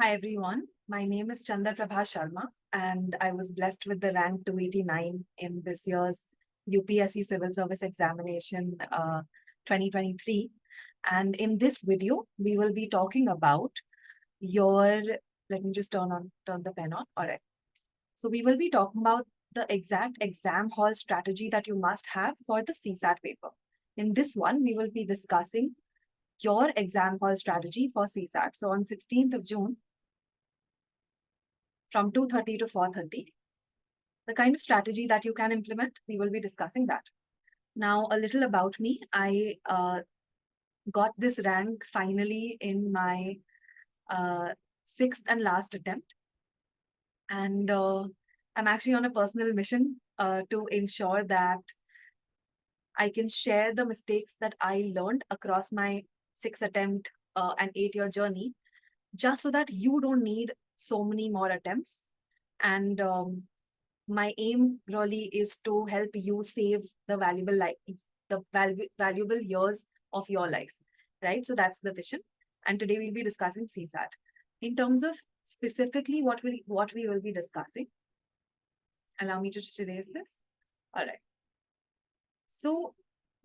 Hi everyone, my name is Chandarprabha Sharma and I was blessed with the rank 289 in this year's UPSC Civil Service Examination 2023. And in this video, we will be talking about your, let me just turn the pen on. All right. So we will be talking about the exact exam hall strategy that you must have for the CSAT paper. In this one, we will be discussing your exam hall strategy for CSAT. So on 16th of June, from 2:30 to 4:30, the kind of strategy that you can implement, we will be discussing that. Now, a little about me. I got this rank finally in my sixth and last attempt. And I'm actually on a personal mission to ensure that I can share the mistakes that I learned across my 6 attempt and 8-year journey, just so that you don't need so many more attempts. And my aim really is to help you save the valuable years of your life, right? So that's the vision. And today we'll be discussing CSAT. In terms of specifically what we will be discussing, allow me to just erase this. All right. So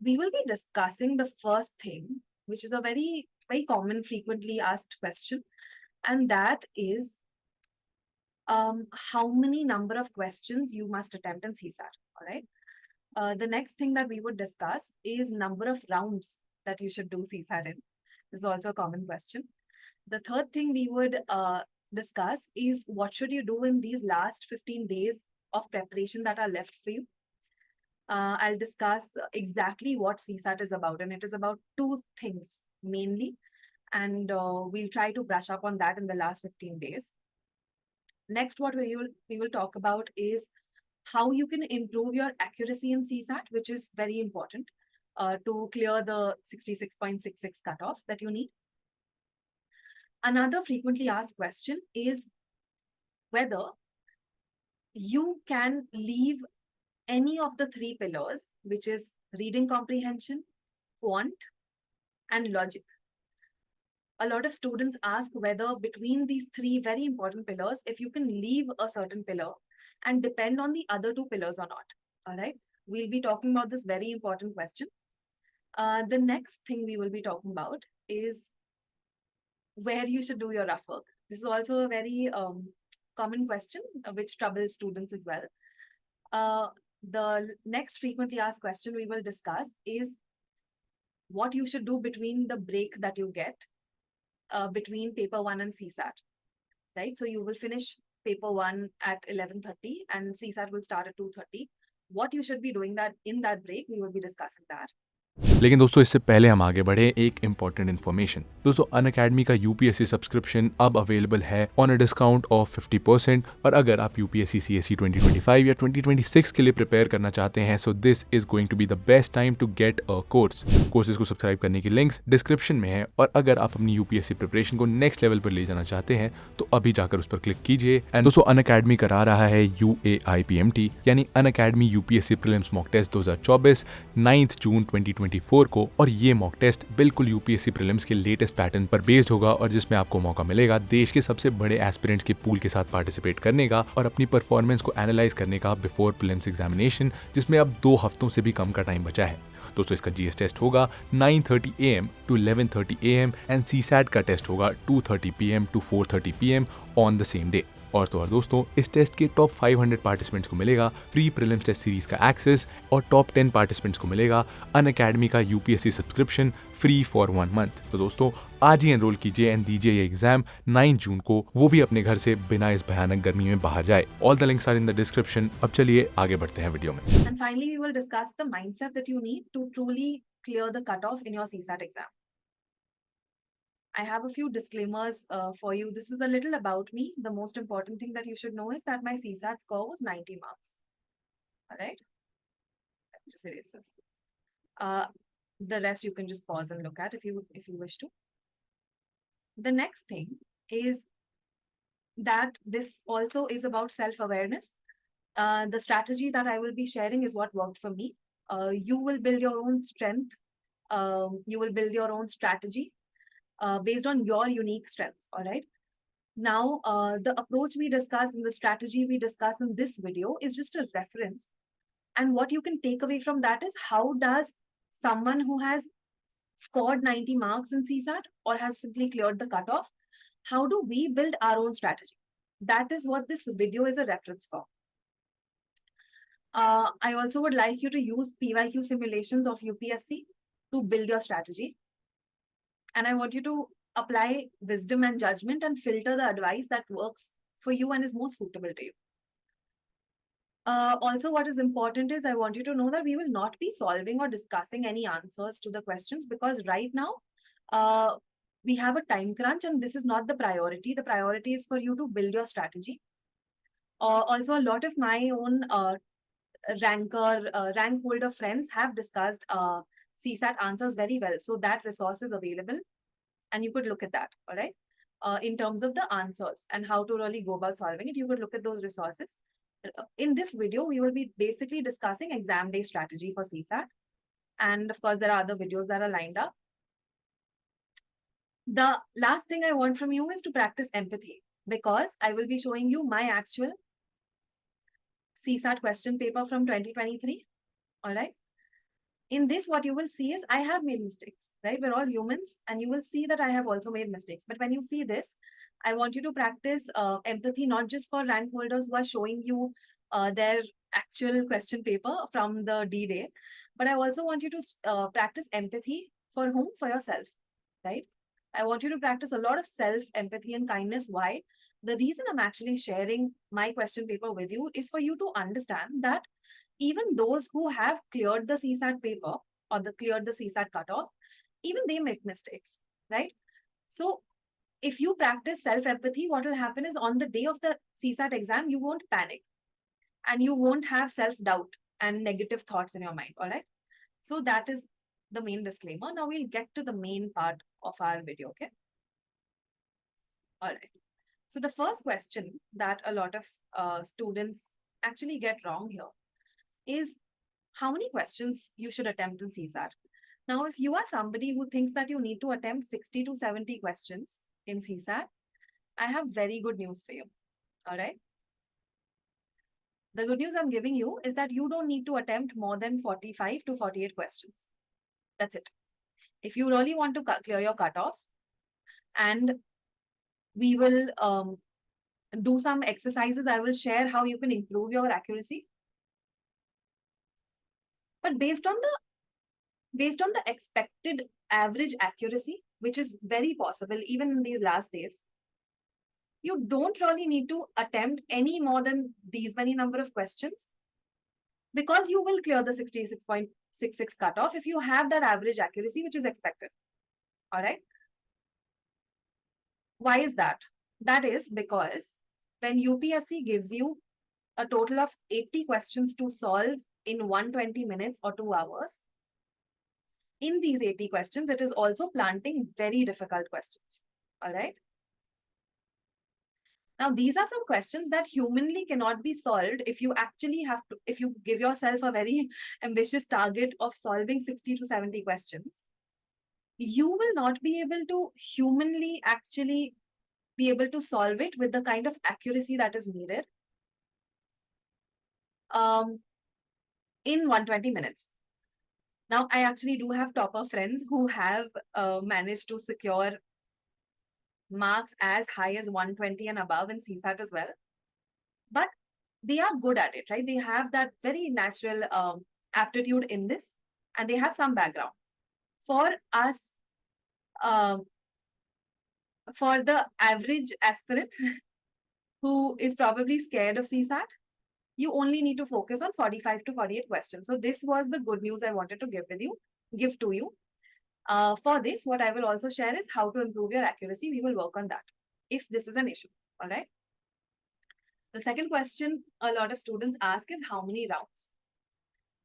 we will be discussing the first thing, which is a very, very common, frequently asked question, and that is how many number of questions you must attempt in CSAT. All right. The next thing that we would discuss is number of rounds that you should do CSAT in. This is also a common question. The third thing we would discuss is what should you do in these last 15 days of preparation that are left for you. I'll discuss exactly what CSAT is about, and it is about two things mainly, and we'll try to brush up on that in the last 15 days. Next, what we will talk about is how you can improve your accuracy in CSAT, which is very important to clear the 66.66 cutoff that you need. Another frequently asked question is whether you can leave any of the three pillars, which is reading comprehension, quant, and logic. A lot of students ask whether between these three very important pillars, if you can leave a certain pillar and depend on the other two pillars or not. All right. We'll be talking about this very important question. The next thing we will be talking about is where you should do your rough work. This is also a very common question which troubles students as well. The next frequently asked question we will discuss is what you should do between the break that you get between paper 1 and CSAT, right? So you will finish paper 1 at 11:30 and CSAT will start at 2:30. What you should be doing that in that break, we will be discussing that. लेकिन दोस्तों इससे पहले हम आगे बढ़े एक important information. दोस्तों Unacademy का यूपीएससी सब्सक्रिप्शन अब अवेलेबल है ऑन अ डिस्काउंट ऑफ 50%। और अगर आप यूपीएससी सीएससी 2025 या 2026 के लिए प्रिपेयर करना चाहते हैं so this is going to be the best time to get a course. Courses को सब्सक्राइब करने की लिंक्स डिस्क्रिप्शन में है। और अगर आप अपनी यूपीएससी प्रिपरेशन को नेक्स्ट लेवल पर ले जाना चाहते हैं तो अभी जाकर उस पर क्लिक कीजिए। एंड दोस्तों अनअकैडमी करा रहा है UAIPMT यानी Unacademy UPSC prelims mock test 2024 9 जून 2024 को। और ये मॉक टेस्ट बिल्कुल यूपीएससी प्रीलिम्स के लेटेस्ट पैटर्न पर बेस्ड होगा और जिसमें आपको मौका मिलेगा देश के सबसे बड़े एस्पिरेंट्स के पूल के साथ पार्टिसिपेट करने का और अपनी परफॉर्मेंस को एनालाइज करने का बिफोर प्रीलिम्स एग्जामिनेशन, जिसमें अब 2 हफ्तों से भी कम का टाइम बचा है। दोस्तों इसका जीएस टेस्ट होगा 9:30 AM to 11:30 AM and CSAT का टेस्ट होगा 2:30 PM to 4:30 PM on the same day. और तो और दोस्तों इस टेस्ट के टॉप 500 पार्टिसिपेंट्स को मिलेगा फ्री प्रीलिम्स टेस्ट सीरीज का एक्सेस और टॉप 10 पार्टिसिपेंट्स को मिलेगा अनअकैडमी का UPSC subscription free for 1 month. तो दोस्तों आज ही एनरोल कीजिए एंड दीजिए ये एग्जाम 9 जून को, वो भी अपने घर से बिना इस भयानक गर्मी में बाहर जाए। All the links are in the description. अब चलिए आगे बढ़ते हैं वीडियो में। And finally, we will discuss the mindset that you need to truly clear the cutoff in your CSAT exam. I have a few disclaimers for you. This is a little about me. The most important thing that you should know is that my CSAT score was 90 marks. All right. Let me just erase this. The rest you can just pause and look at if you wish to. The next thing is that this also is about self-awareness. The strategy that I will be sharing is what worked for me. You will build your own strength. You will build your own strategy based on your unique strengths. All right. Now, the approach we discussed and the strategy we discussed in this video is just a reference. And what you can take away from that is, how does someone who has scored 90 marks in CSAT or has simply cleared the cutoff, how do we build our own strategy? That is what this video is a reference for. I also would like you to use PYQ simulations of UPSC to build your strategy. And I want you to apply wisdom and judgment and filter the advice that works for you and is most suitable to you. Also, what is important is, I want you to know that we will not be solving or discussing any answers to the questions, because right now we have a time crunch and this is not the priority. The priority is for you to build your strategy. Also, a lot of my own rank holder friends have discussed CSAT answers very well. So that resource is available and you could look at that, all right? In terms of the answers and how to really go about solving it, you could look at those resources. In this video, we will be basically discussing exam day strategy for CSAT. And of course, there are other videos that are lined up. The last thing I want from you is to practice empathy, because I will be showing you my actual CSAT question paper from 2023. All right. In this, what you will see is I have made mistakes, right? We're all humans, and you will see that I have also made mistakes. But when you see this, I want you to practice empathy, not just for rank holders who are showing you their actual question paper from the D-Day, but I also want you to practice empathy for whom? For yourself, right? I want you to practice a lot of self-empathy and kindness. Why? The reason I'm actually sharing my question paper with you is for you to understand that even those who have cleared the CSAT paper or cleared the CSAT cutoff, even they make mistakes, right? So if you practice self-empathy, what will happen is, on the day of the CSAT exam, you won't panic and you won't have self-doubt and negative thoughts in your mind, all right? So that is the main disclaimer. Now we'll get to the main part of our video, okay? All right. So the first question that a lot of students actually get wrong here is how many questions you should attempt in CSAT. Now, if you are somebody who thinks that you need to attempt 60 to 70 questions in CSAT, I have very good news for you, all right? The good news I'm giving you is that you don't need to attempt more than 45 to 48 questions. That's it. If you really want to clear your cutoff, and we will do some exercises, I will share how you can improve your accuracy. But based on the expected average accuracy, which is very possible even in these last days, you don't really need to attempt any more than these many number of questions, because you will clear the 66.66 cutoff if you have that average accuracy, which is expected. All right. Why is that? That is because when UPSC gives you a total of 80 questions to solve in 120 minutes or 2 hours, in these 80 questions, it is also planting very difficult questions. All right. Now, these are some questions that humanly cannot be solved if you actually if you give yourself a very ambitious target of solving 60 to 70 questions. You will not be able to humanly actually be able to solve it with the kind of accuracy that is needed in 120 minutes. Now, I actually do have topper friends who have managed to secure marks as high as 120 and above in CSAT as well. But they are good at it, right? They have that very natural aptitude in this, and they have some background. For us, for the average aspirant who is probably scared of CSAT, you only need to focus on 45 to 48 questions. So this was the good news I wanted to give to you. For this, what I will also share is how to improve your accuracy. We will work on that if this is an issue, all right? The second question a lot of students ask is how many rounds?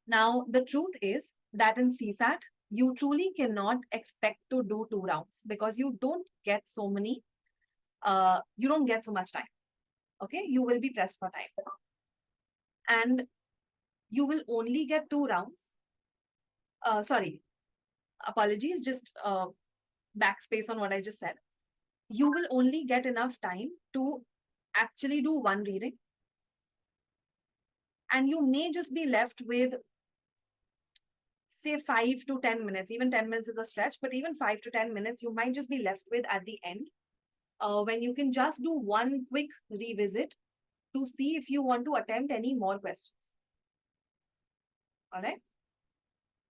Now, the truth is that in CSAT, you truly cannot expect to do 2 rounds, because you don't get so much time, okay? You will be pressed for time. And you will only get 2 rounds. Sorry, apologies, just backspace on what I just said. you will only get enough time to actually do one reading. And you may just be left with, say, 5 to 10 minutes. Even 10 minutes is a stretch, but even 5 to 10 minutes, you might just be left with at the end, when you can just do one quick revisit to see if you want to attempt any more questions. All right.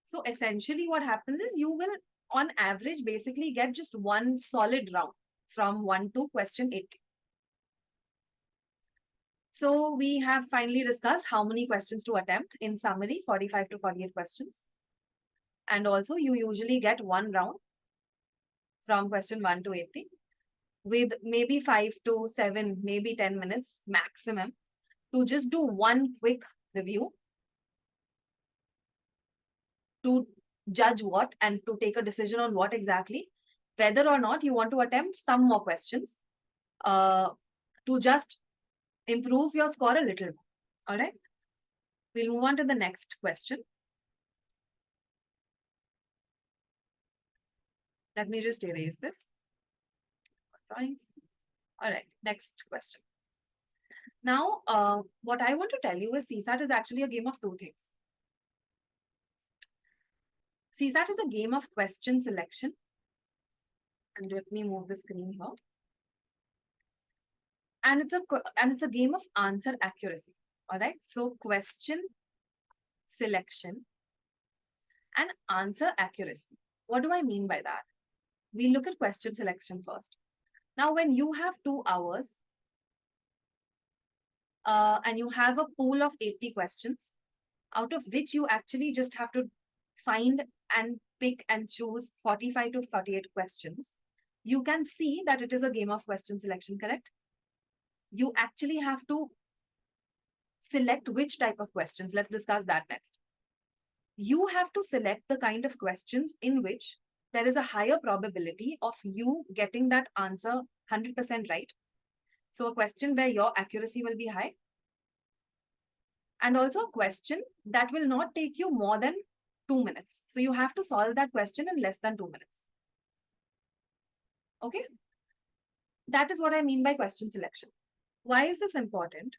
So essentially what happens is you will, on average, basically get just one solid round from 1 to question 80. So we have finally discussed how many questions to attempt. In summary, 45 to 48 questions. And also you usually get one round from question 1 to 80 with maybe 5 to 7, maybe 10 minutes maximum to just do one quick review to judge what and to take a decision on what exactly, whether or not you want to attempt some more questions to just improve your score a little. All right. We'll move on to the next question. Let me just erase this. Drawings. All right. Next question. Now, what I want to tell you is CSAT is actually a game of two things. CSAT is a game of question selection. And let me move the screen here. And it's a game of answer accuracy. All right. So question selection and answer accuracy. What do I mean by that? We look at question selection first. Now, when you have 2 hours and you have a pool of 80 questions, out of which you actually just have to find and pick and choose 45 to 48 questions, you can see that it is a game of question selection, correct? You actually have to select which type of questions. Let's discuss that next. You have to select the kind of questions in which there is a higher probability of you getting that answer 100% right. So a question where your accuracy will be high. And also a question that will not take you more than 2 minutes. So you have to solve that question in less than 2 minutes. Okay. That is what I mean by question selection. Why is this important?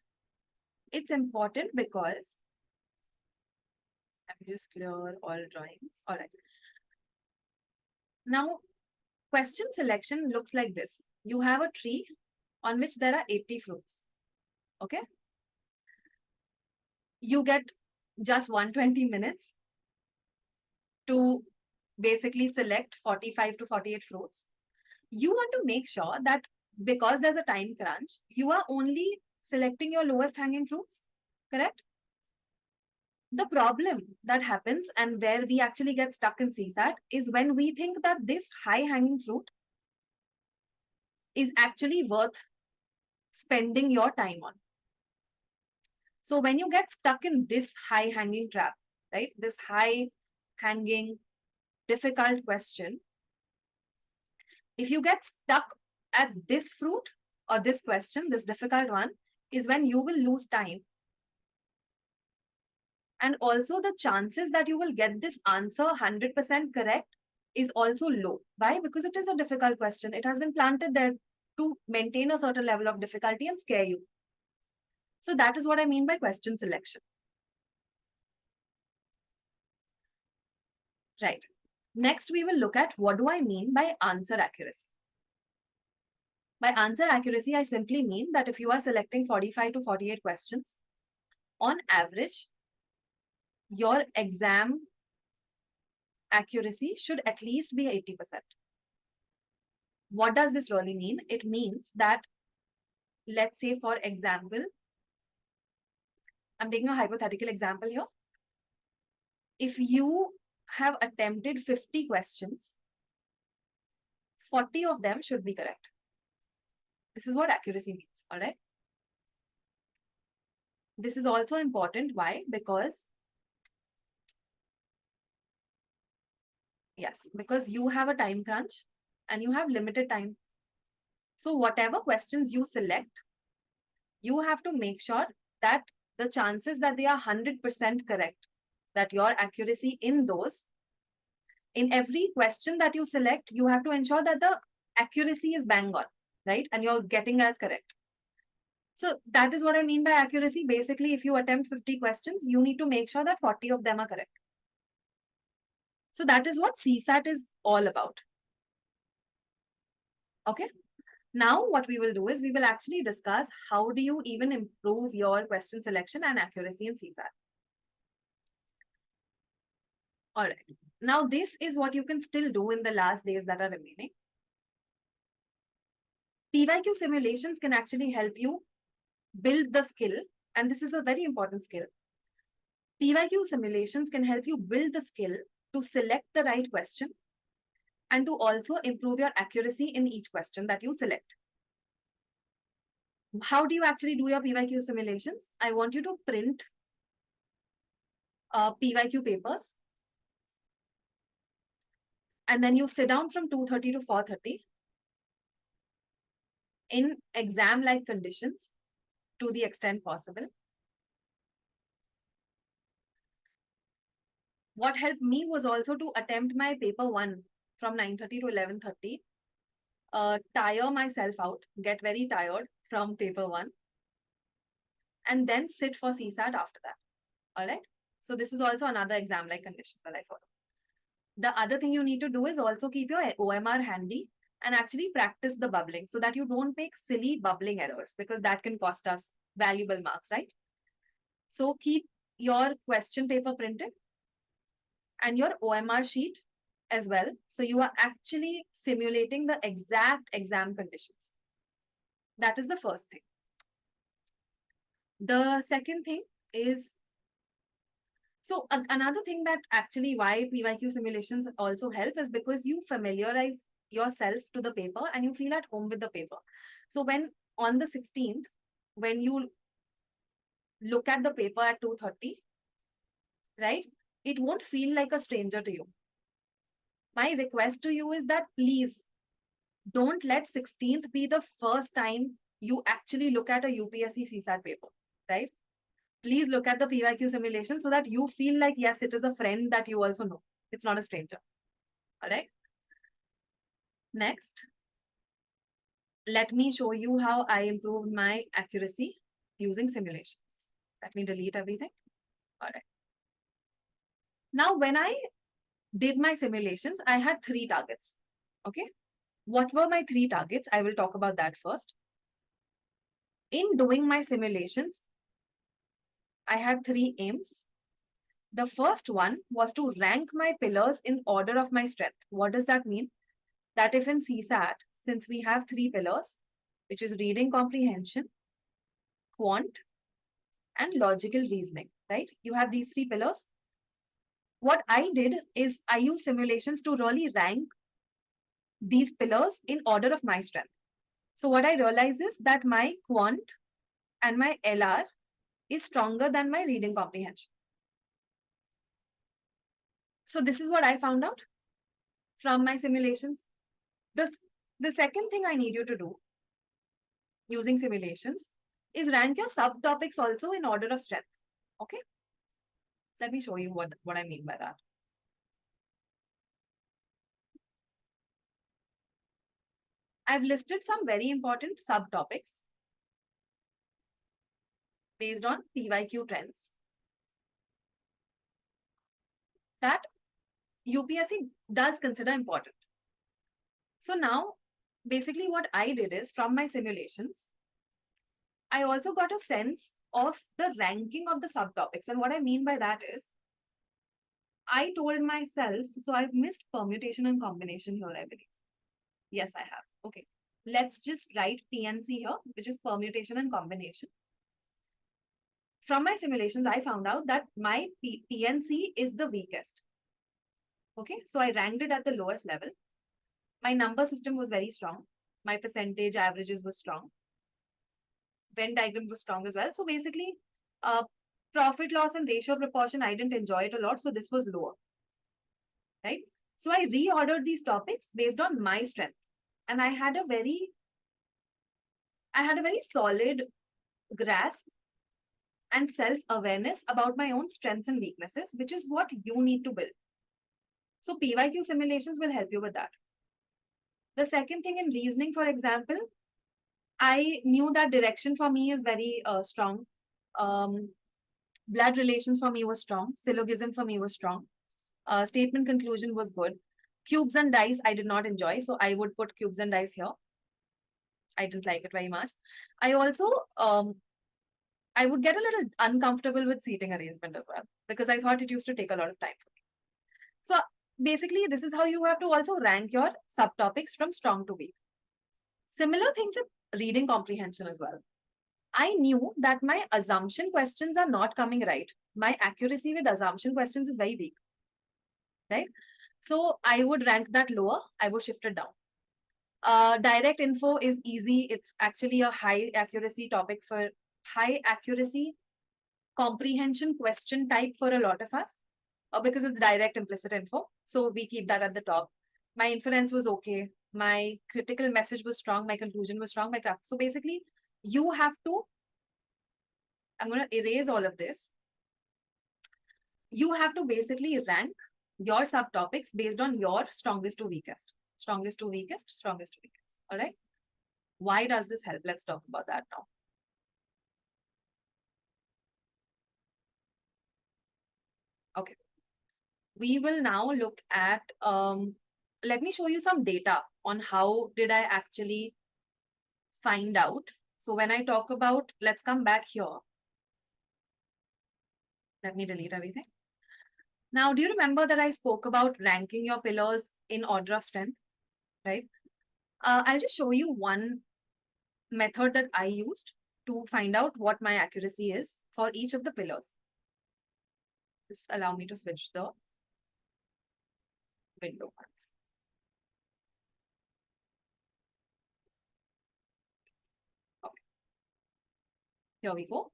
It's important because, let me just clear all drawings. All right. Now, question selection looks like this. You have a tree on which there are 80 fruits. Okay. You get just 120 minutes to basically select 45 to 48 fruits. You want to make sure that because there's a time crunch, you are only selecting your lowest hanging fruits, correct? The problem that happens and where we actually get stuck in CSAT is when we think that this high hanging fruit is actually worth spending your time on. So when you get stuck in this high hanging trap, right? This high hanging difficult question, if you get stuck at this fruit or this question, this difficult one, is when you will lose time. And also the chances that you will get this answer 100% correct is also low. Why? Because it is a difficult question. It has been planted there to maintain a certain level of difficulty and scare you. So that is what I mean by question selection. Right. Next, we will look at what do I mean by answer accuracy. By answer accuracy, I simply mean that if you are selecting 45 to 48 questions, on average, your exam accuracy should at least be 80%. What does this really mean? It means that, let's say, for example, I'm taking a hypothetical example here. If you have attempted 50 questions, 40 of them should be correct. This is what accuracy means, all right? This is also important. Why? Because, yes, because you have a time crunch and you have limited time. So whatever questions you select, you have to make sure that the chances that they are 100% correct, that your accuracy in those, in every question that you select, you have to ensure that the accuracy is bang on, right? And you're getting that correct. So that is what I mean by accuracy. Basically, if you attempt 50 questions, you need to make sure that 40 of them are correct. So that is what CSAT is all about. Okay. Now what we will do is we will actually discuss how do you even improve your question selection and accuracy in CSAT. All right. Now this is what you can still do in the last days that are remaining. PYQ simulations can actually help you build the skill, and this is a very important skill. PYQ simulations can help you build the skill to select the right question and to also improve your accuracy in each question that you select. How do you actually do your PYQ simulations? I want you to print PYQ papers, and then you sit down from 2:30 to 4:30 in exam-like conditions to the extent possible. What helped me was also to attempt my paper 1 from 9:30 to 11:30, tire myself out, get very tired from paper 1, and then sit for CSAT after that. All right. So this was also another exam-like condition that I followed. The other thing you need to do is also keep your OMR handy and actually practice the bubbling so that you don't make silly bubbling errors, because that can cost us valuable marks, right? So keep your question paper printed and your OMR sheet as well. So you are actually simulating the exact exam conditions. That is the first thing. The second thing is, so another thing that actually why PYQ simulations also help is because you familiarize yourself to the paper and you feel at home with the paper. So when on the 16th, when you look at the paper at 2:30, right, it won't feel like a stranger to you. My request to you is that please don't let 16th be the first time you actually look at a UPSC CSAT paper, right? Please look at the PYQ simulation so that you feel like, yes, it is a friend that you also know. It's not a stranger. All right. Next, let me show you how I improved my accuracy using simulations. Let me delete everything. All right. Now, when I did my simulations, I had 3 targets. Okay. What were my 3 targets? I will talk about that first. In doing my simulations, I had 3 aims. The first one was to rank my pillars in order of my strength. What does that mean? That if in CSAT, since we have 3 pillars, which is reading comprehension, quant, and logical reasoning, right? You have these 3 pillars. What I did is I used simulations to really rank these pillars in order of my strength. So what I realized is that my quant and my LR is stronger than my reading comprehension. So this is what I found out from my simulations. The second thing I need you to do using simulations is rank your subtopics also in order of strength. Okay. Let me show you what I mean by that. I've listed some very important subtopics based on PYQ trends that UPSC does consider important. So now, basically what I did is from my simulations, I also got a sense of the ranking of the subtopics. And what I mean by that is, I told myself, so I've missed permutation and combination here, I believe. Yes, I have. Okay. Let's just write PNC here, which is permutation and combination. From my simulations, I found out that my PNC is the weakest. Okay. So I ranked it at the lowest level. My number system was very strong. My percentage averages were strong. Venn diagram was strong as well. So basically, profit loss and ratio proportion, I didn't enjoy it a lot. So this was lower, right? So I reordered these topics based on my strength. And I had a very solid grasp and self-awareness about my own strengths and weaknesses, which is what you need to build. So PYQ simulations will help you with that. The second thing in reasoning, for example, I knew that direction for me is very strong. Blood relations for me was strong. Syllogism for me was strong. Statement conclusion was good. Cubes and dice I did not enjoy, so I would put cubes and dice here. I didn't like it very much. I also I would get a little uncomfortable with seating arrangement as well, because I thought it used to take a lot of time for me. So basically, this is how you have to also rank your subtopics from strong to weak. Similar thing with reading comprehension as well. I knew that my assumption questions are not coming right. My accuracy with assumption questions is very weak, right? So I would rank that lower. I would shift it down. Direct info is easy. It's actually a high accuracy topic for high accuracy comprehension question type for a lot of us, because it's direct implicit info. So we keep that at the top. My inference was okay. My critical message was strong. My conclusion was strong. My craft. So basically, you have to, I'm going to erase all of this. You have to basically rank your subtopics based on your strongest to weakest. Strongest to weakest, strongest to weakest. All right. Why does this help? Let's talk about that now. Okay. We will now look at, let me show you some data on how did I actually find out. So when I talk about, let's come back here. Let me delete everything. Now, do you remember that I spoke about ranking your pillars in order of strength, right? I'll just show you one method that I used to find out what my accuracy is for each of the pillars. Just allow me to switch the window once. Okay. Here we go.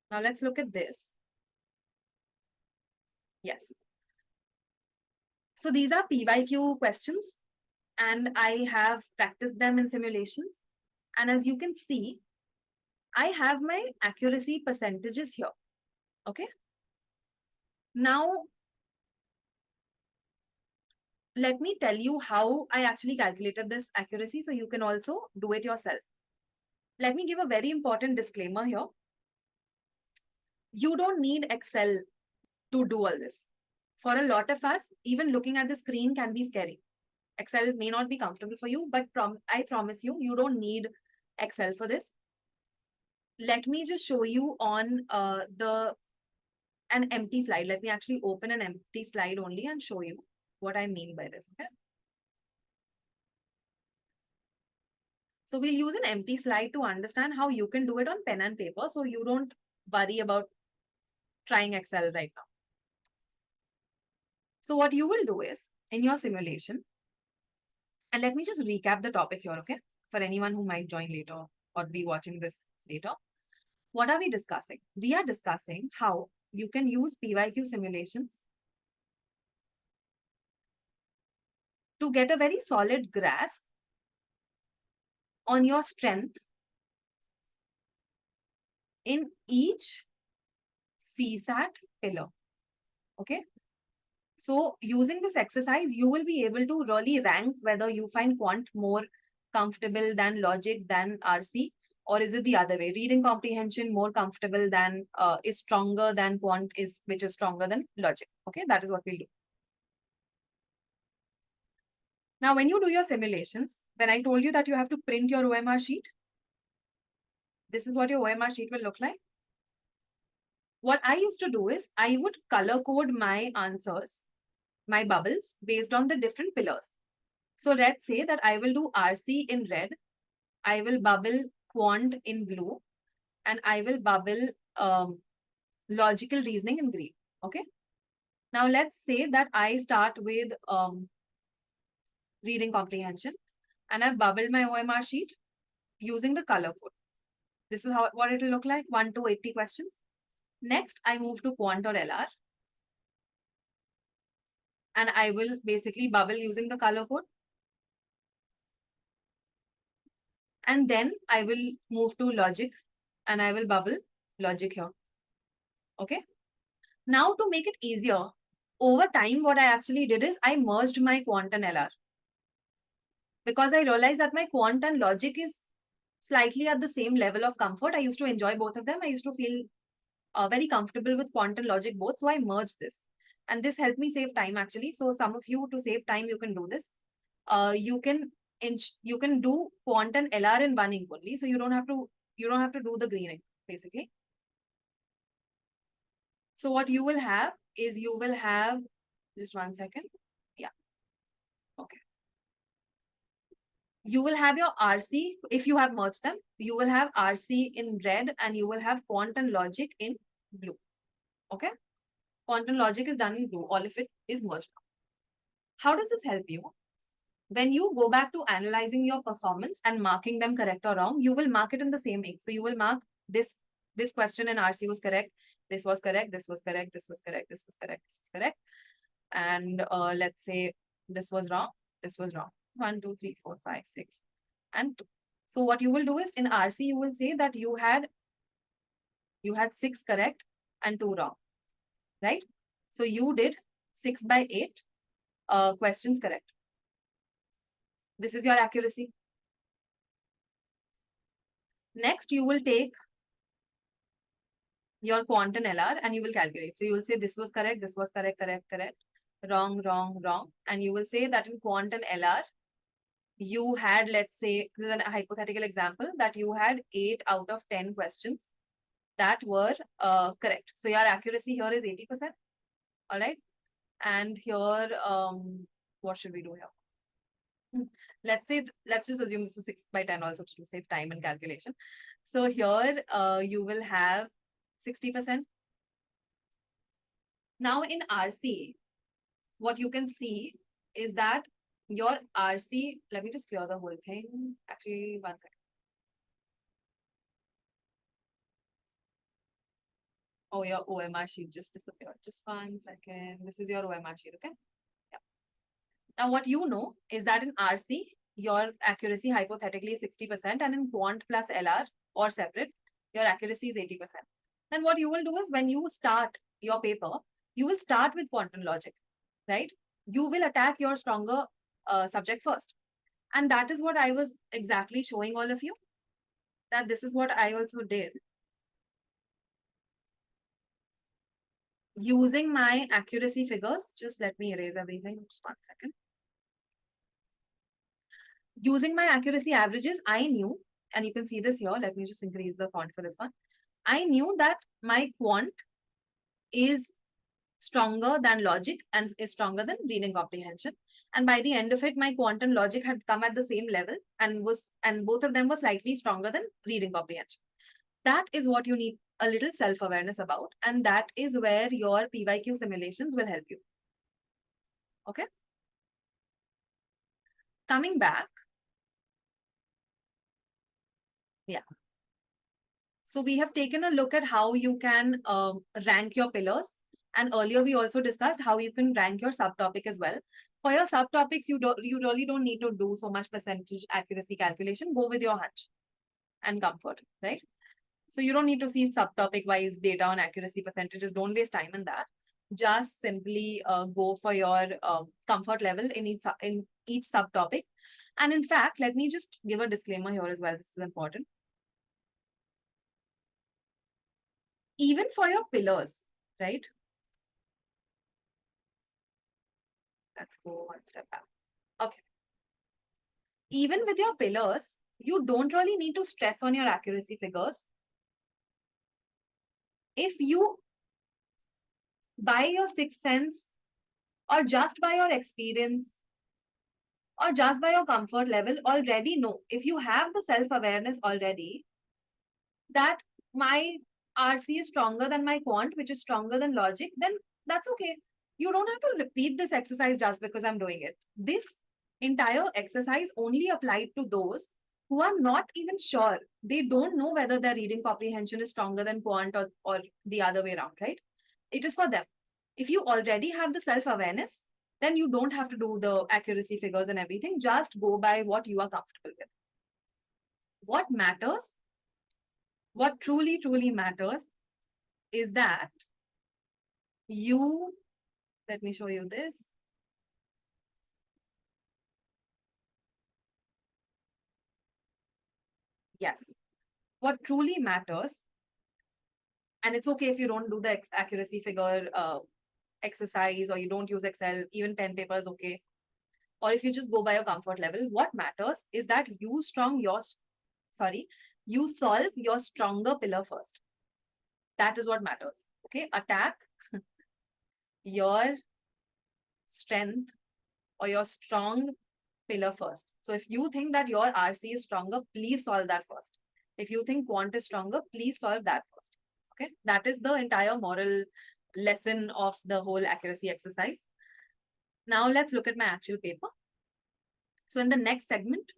Now let's look at this. Yes. So these are PYQ questions, and I have practiced them in simulations. And as you can see, I have my accuracy percentages here. Okay. Now, let me tell you how I actually calculated this accuracy so you can also do it yourself. Let me give a very important disclaimer here. You don't need Excel to do all this. For a lot of us, even looking at the screen can be scary. Excel may not be comfortable for you, but I promise you, you don't need Excel for this. Let me just show you on an empty slide. Let me actually open an empty slide only and show you what I mean by this. Okay. So we'll use an empty slide to understand how you can do it on pen and paper, so you don't worry about trying Excel right now. So what you will do is, in your simulation, and let me just recap the topic here, okay? For anyone who might join later or be watching this later. What are we discussing? We are discussing how you can use PYQ simulations to get a very solid grasp on your strength in each CSAT pillar. Okay. So using this exercise, you will be able to really rank whether you find quant more comfortable than logic than RC, or is it the other way? Reading comprehension more comfortable than is stronger than quant is, which is stronger than logic. Okay, that is what we'll do. Now, when you do your simulations, when I told you that you have to print your OMR sheet, this is what your OMR sheet will look like. What I used to do is I would color code my answers, my bubbles, based on the different pillars. So let's say that I will do RC in red, I will bubble quant in blue, and I will bubble logical reasoning in green. Okay. Now let's say that I start with reading comprehension, and I've bubbled my OMR sheet using the color code. This is what it will look like, 1 to 80 questions. Next, I move to quant or LR. And I will basically bubble using the color code. And then I will move to logic and I will bubble logic here. Okay. Now to make it easier, over time, what I actually did is I merged my quant and LR. because I realized that my quant and logic is slightly at the same level of comfort. I used to enjoy both of them. I used to feel very comfortable with quant and logic both. So I merged this. And this helped me save time actually. So some of you, to save time, you can do this. You can do quant and LR in one ink only. So you don't have to do the green ink, basically. So what you will have is just 1 second. Yeah. Okay. You will have your RC, if you have merged them, you will have RC in red and you will have quant and logic in blue. Okay. Quant and logic is done in blue. All of it is merged. How does this help you? When you go back to analyzing your performance and marking them correct or wrong, you will mark it in the same ink. So you will mark this question in RC was correct, this was correct, this was correct, this was correct, this was correct, this was correct. And let's say this was wrong, this was wrong. 1, 2, 3, 4, 5, 6, and 2. So what you will do is in RC, you will say that you had 6 correct and 2 wrong, right? So you did 6 by 8 questions correct. This is your accuracy. Next, you will take your quant and LR and you will calculate. So you will say this was correct, this was correct, correct, correct, wrong, wrong, wrong. And you will say that in quant and LR, you had, let's say, this is a hypothetical example, that you had 8 out of 10 questions that were correct. So your accuracy here is 80%. All right. And here, what should we do here? Let's just assume this was 6 by 10 also to save time and calculation. So here you will have 60%. Now in RC, what you can see is that your RC, let me just clear the whole thing. Actually, 1 second. Oh, your OMR sheet just disappeared. Just 1 second. This is your OMR sheet, okay? Yeah. Now, what you know is that in RC, your accuracy hypothetically is 60%, and in quant plus LR or separate, your accuracy is 80%. Then what you will do is when you start your paper, you will start with quantum logic, right? You will attack your stronger subject first. And that is what I was exactly showing all of you, that this is what I also did. Using my accuracy figures, just let me erase everything, just 1 second. Using my accuracy averages, I knew, and you can see this here, let me just increase the font for this one. I knew that my quant is stronger than logic and is stronger than reading comprehension. And by the end of it, my quant and logic had come at the same level and both of them were slightly stronger than reading comprehension. That is what you need a little self-awareness about. And that is where your PYQ simulations will help you. Okay. Coming back. Yeah. So we have taken a look at how you can rank your pillars. And earlier we also discussed how you can rank your subtopic as well. For your subtopics, you really don't need to do so much percentage accuracy calculation. Go with your hunch and comfort, right? So you don't need to see subtopic wise data on accuracy percentages. Don't waste time in that. Just simply go for your comfort level in each subtopic. And in fact, let me just give a disclaimer here as well. This is important. Even for your pillars, right? Let's go 1 step back. Okay. Even with your pillars, you don't really need to stress on your accuracy figures. If you, by your sixth sense, or just by your experience, or just by your comfort level, already know, if you have the self-awareness already, that my RC is stronger than my quant, which is stronger than logic, then that's okay. You don't have to repeat this exercise just because I'm doing it. This entire exercise only applied to those who are not even sure. They don't know whether their reading comprehension is stronger than quant or the other way around, right? It is for them. If you already have the self-awareness, then you don't have to do the accuracy figures and everything. Just go by what you are comfortable with. What matters, what truly, truly matters is that you, let me show you this. Yes. What truly matters, and it's okay if you don't do the accuracy figure exercise, or you don't use Excel, even pen paper is okay. Or if you just go by your comfort level, what matters is that you solve your stronger pillar first. That is what matters. Okay. Attack your strength or your strong pillar first. So if you think that your RC is stronger, please solve that first. If you think quant is stronger, please solve that first. Okay. That is the entire moral lesson of the whole accuracy exercise. Now let's look at my actual paper. So in the next segment,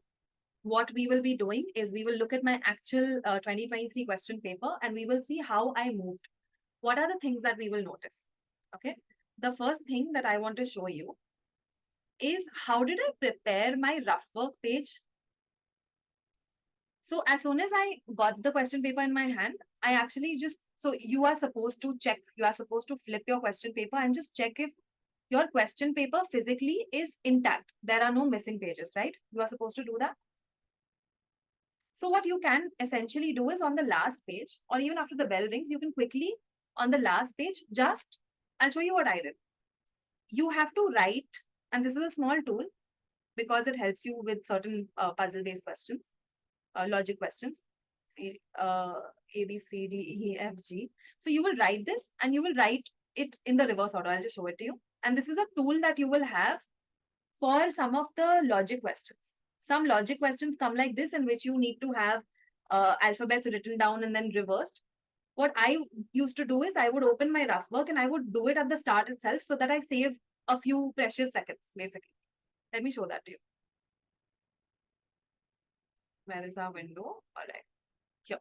what we will be doing is we will look at my actual 2023 question paper, and we will see how I moved. What are the things that we will notice? Okay. The first thing that I want to show you is how did I prepare my rough work page. So as soon as I got the question paper in my hand, I actually so you are supposed to flip your question paper and just check if your question paper physically is intact. There are no missing pages, right? You are supposed to do that. So what you can essentially do is on the last page, or even after the bell rings, you can quickly on the last page, I'll show you what I did. You have to write, and this is a small tool because it helps you with certain puzzle-based questions, logic questions. See, A, B, C, D, E, F, G. So you will write this and you will write it in the reverse order. I'll just show it to you. And this is a tool that you will have for some of the logic questions. Some logic questions come like this, in which you need to have alphabets written down and then reversed. What I used to do is I would open my rough work and I would do it at the start itself so that I save a few precious seconds, basically. Let me show that to you. Where is our window? All right, here.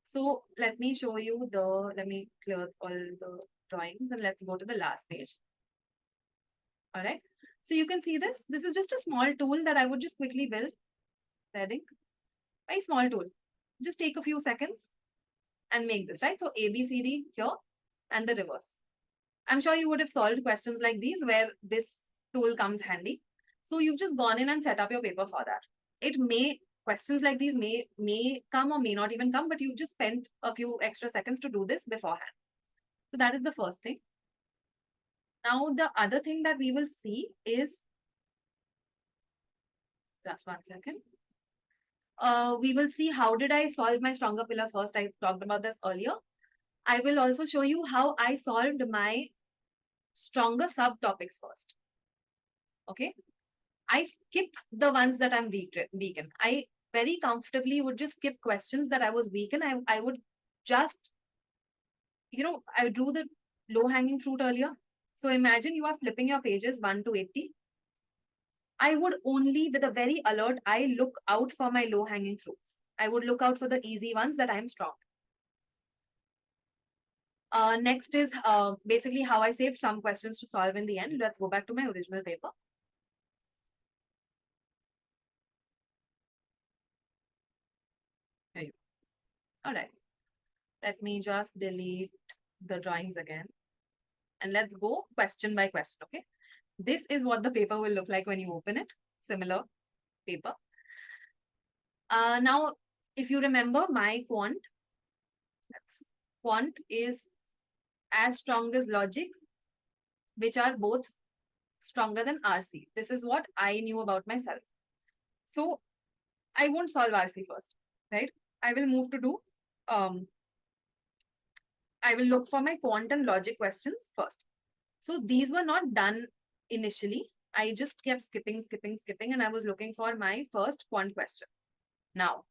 So let me show you let me clear all the drawings and let's go to the last page. All right. So you can see this. This is just a small tool that I would just quickly build. Heading. Very small tool. Just take a few seconds and make this, right? So A, B, C, D here and the reverse. I'm sure you would have solved questions like these where this tool comes handy. So you've just gone in and set up your paper for that. Questions like these may come or may not even come, but you've just spent a few extra seconds to do this beforehand. So that is the first thing. Now, the other thing that we will see is, just 1 second. We will see how did I solve my stronger pillar first. I talked about this earlier. I will also show you how I solved my stronger subtopics first. Okay. I skip the ones that I'm weak in. I very comfortably would just skip questions that I was weak in. I would just, I drew the low-hanging fruit earlier. So imagine you are flipping your pages 1 to 80. I would only, with a very alert eye, look out for my low-hanging fruits. I would look out for the easy ones that I'm strong. Next is basically how I saved some questions to solve in the end. Let's go back to my original paper. There you go. All right. Let me just delete the drawings again. And let's go question by question, okay? This is what the paper will look like when you open it. Similar paper. Now, if you remember my quant is as strong as logic, which are both stronger than RC. This is what I knew about myself. So I won't solve RC first, right? I will move to do, I will look for my quant and logic questions first. So these were not done initially. I just kept skipping, and I was looking for my first quant question. Now,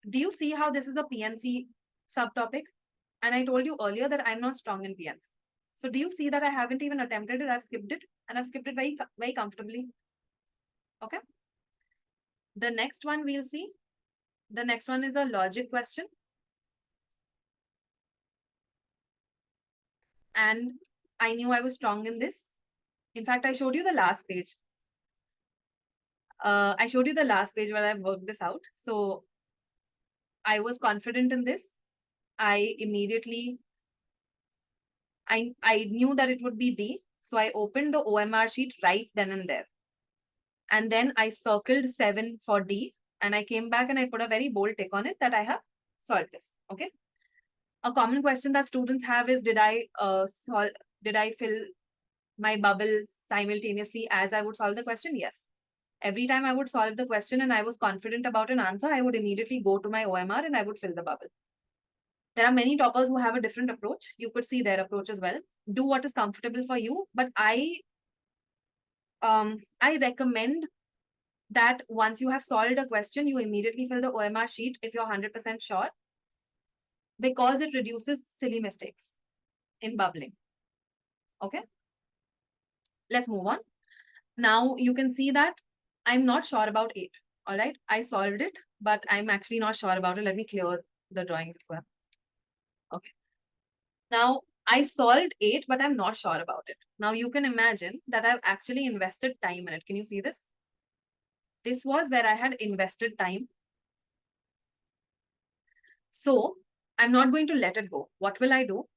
do you see how this is a PNC subtopic? And I told you earlier that I'm not strong in PNC. So do you see that I haven't even attempted it? I've skipped it, and I've skipped it very, very comfortably. Okay. The next one we'll see. The next one is a logic question. And I knew I was strong in this. In fact, I showed you the last page. I showed you the last page where I worked this out. So I was confident in this. I immediately, I knew that it would be D. So I opened the OMR sheet right then and there. And then I circled 7 for D. And I came back and I put a very bold tick on it that I have solved this. Okay. A common question that students have is, did I fill my bubble simultaneously as I would solve the question? Yes. Every time I would solve the question and I was confident about an answer, I would immediately go to my OMR and I would fill the bubble. There are many toppers who have a different approach. You could see their approach as well. Do what is comfortable for you. But I recommend that once you have solved a question, you immediately fill the OMR sheet if you're 100% sure, because it reduces silly mistakes in bubbling. Okay. Let's move on. Now you can see that I'm not sure about 8. All right. I solved it, but I'm actually not sure about it. Let me clear the drawings as well. Okay. Now I solved 8, but I'm not sure about it. Now you can imagine that I've actually invested time in it. Can you see this? This was where I had invested time. So I'm not going to let it go. What will I do?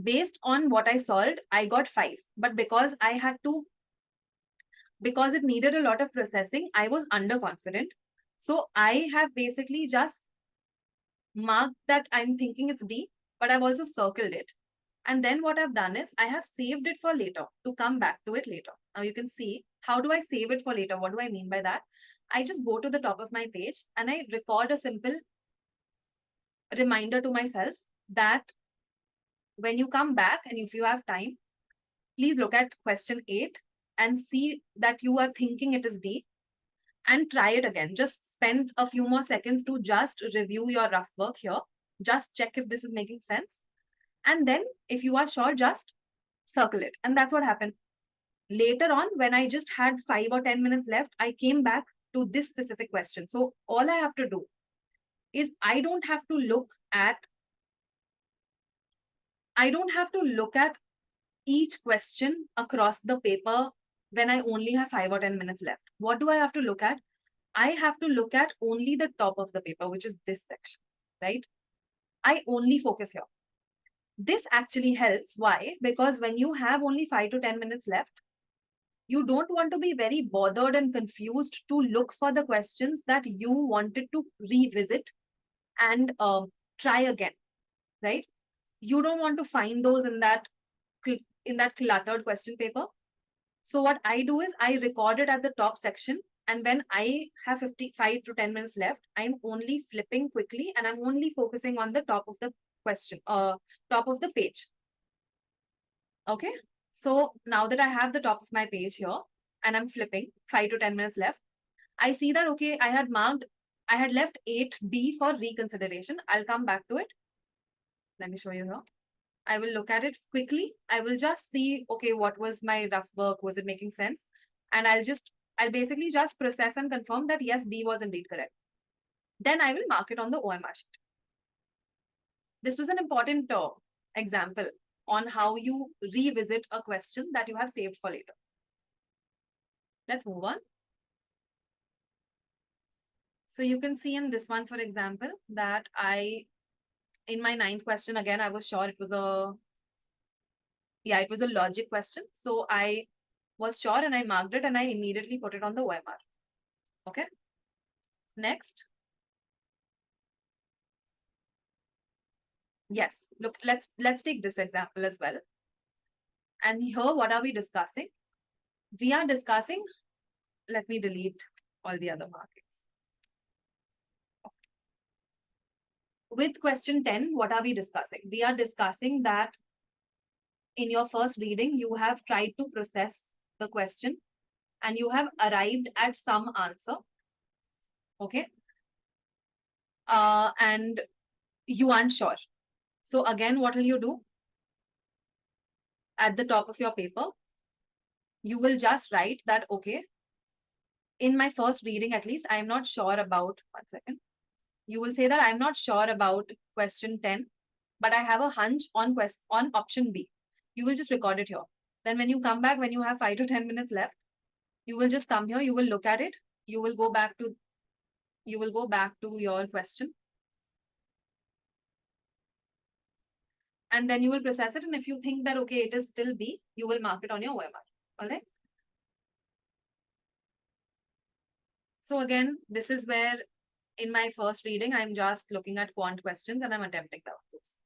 Based on what I solved, I got 5. But because it needed a lot of processing, I was underconfident. So I have basically just marked that I'm thinking it's D, but I've also circled it. And then what I've done is I have saved it for later to come back to it later. Now you can see, how do I save it for later? What do I mean by that? I just go to the top of my page and I record a simple reminder to myself that when you come back and if you have time, please look at question 8 and see that you are thinking it is D and try it again. Just spend a few more seconds to just review your rough work here. Just check if this is making sense. And then if you are sure, just circle it. And that's what happened. Later on, when I just had 5 or 10 minutes left, I came back to this specific question. So all I have to do is I don't have to look at each question across the paper when I only have 5 or 10 minutes left. What do I have to look at? I have to look at only the top of the paper, which is this section, right? I only focus here. This actually helps. Why? Because when you have only 5 to 10 minutes left, you don't want to be very bothered and confused to look for the questions that you wanted to revisit and try again, right? You don't want to find those in that cluttered question paper. So what I do is I record it at the top section, and when I have 55 to 10 minutes left, I'm only flipping quickly and I'm only focusing on the top of the question, top of the page. Okay. So now that I have the top of my page here and I'm flipping 5 to 10 minutes left, I see that, okay, I had left 8D for reconsideration. I'll come back to it. Let me show you here. I will look at it quickly. I will just see, okay, what was my rough work? Was it making sense? And I'll basically just process and confirm that yes, D was indeed correct. Then I will mark it on the OMR sheet. This was an important example on how you revisit a question that you have saved for later. Let's move on. So you can see in this one, for example, that in my 9th question, again, I was sure it was a logic question. So I was sure and I marked it and I immediately put it on the OMR. Okay. Next. Yes, look, let's take this example as well. And here, what are we discussing? We are discussing, let me delete all the other markings. With question 10, what are we discussing? We are discussing that in your first reading, you have tried to process the question and you have arrived at some answer. Okay. And you aren't sure. So again, what will you do? At the top of your paper, you will just write that, okay, in my first reading, at least, I'm not sure about, one second. You will say that I'm not sure about question 10, but I have a hunch on option B. You will just record it here. Then when you come back, when you have 5 to 10 minutes left, you will just come here, you will look at it, you will go back to your question. And then you will process it. And if you think that, okay, it is still B, you will mark it on your OMR. All right. So again, this is where in my first reading, I'm just looking at quant questions and I'm attempting those.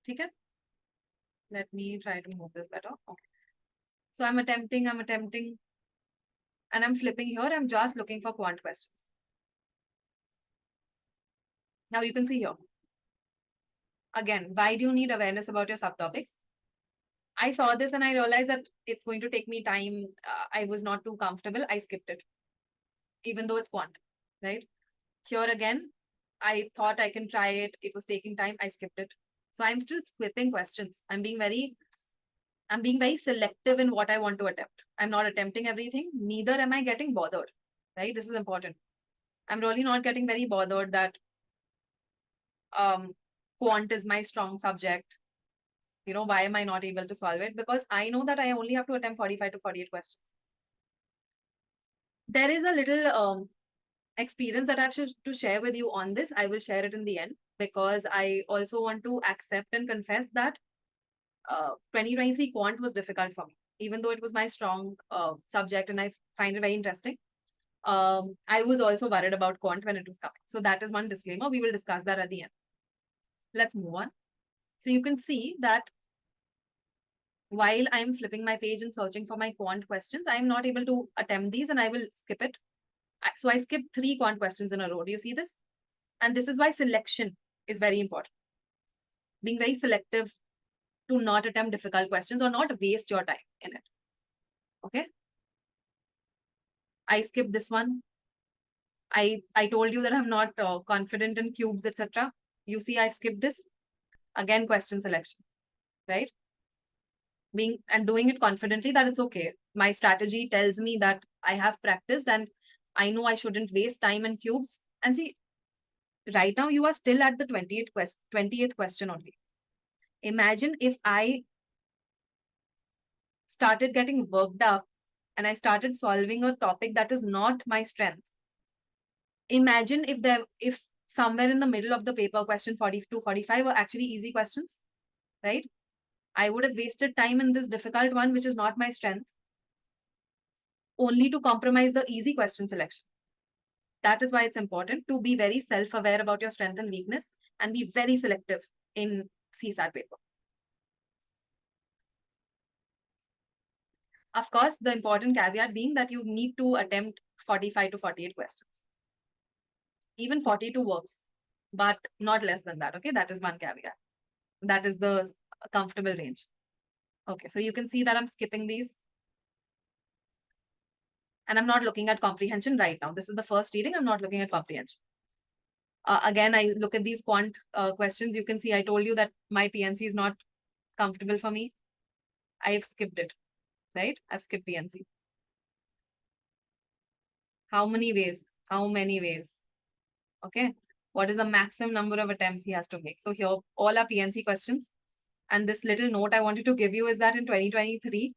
Okay? Let me try to move this better. Okay. So I'm attempting, and I'm flipping here. I'm just looking for quant questions. Now you can see here. Again, why do you need awareness about your subtopics? I saw this and I realized that it's going to take me time. I was not too comfortable. I skipped it, even though it's quant, right? Here again, I thought I can try it. It was taking time. I skipped it. So I'm still skipping questions. I'm being very selective in what I want to attempt. I'm not attempting everything. Neither am I getting bothered, right? This is important. I'm really not getting very bothered that quant is my strong subject. You know, why am I not able to solve it? Because I know that I only have to attempt 45 to 48 questions. There is a little experience that I have to share with you on this. I will share it in the end because I also want to accept and confess that 2023 quant was difficult for me, even though it was my strong subject and I find it very interesting. I was also worried about quant when it was coming. So that is one disclaimer. We will discuss that at the end. Let's move on. So you can see that while I'm flipping my page and searching for my quant questions, I'm not able to attempt these and I will skip it. So I skipped 3 quant questions in a row. Do you see this? And this is why selection is very important. Being very selective to not attempt difficult questions or not waste your time in it. Okay. I skipped this one. I told you that I'm not confident in cubes, etc. You see, I've skipped this. Again, question selection, right? Doing it confidently that it's okay. My strategy tells me that I have practiced and I know I shouldn't waste time in cubes. And see, right now you are still at the 20th question only. Imagine if I started getting worked up and I started solving a topic that is not my strength. Imagine if somewhere in the middle of the paper, question 40 to 45 were actually easy questions, right? I would have wasted time in this difficult one, which is not my strength, only to compromise the easy question selection. That is why it's important to be very self-aware about your strength and weakness and be very selective in CSAT paper. Of course, the important caveat being that you need to attempt 45 to 48 questions. Even 42 works, but not less than that, okay? That is one caveat. That is the comfortable range. Okay, so you can see that I'm skipping these. And I'm not looking at comprehension right now. This is the first reading. I'm not looking at comprehension. Again, I look at these quant questions. You can see I told you that my PNC is not comfortable for me. I've skipped it, right? I've skipped PNC. How many ways? How many ways? Okay. What is the maximum number of attempts he has to make? So here, all are PNC questions. And this little note I wanted to give you is that in 2023,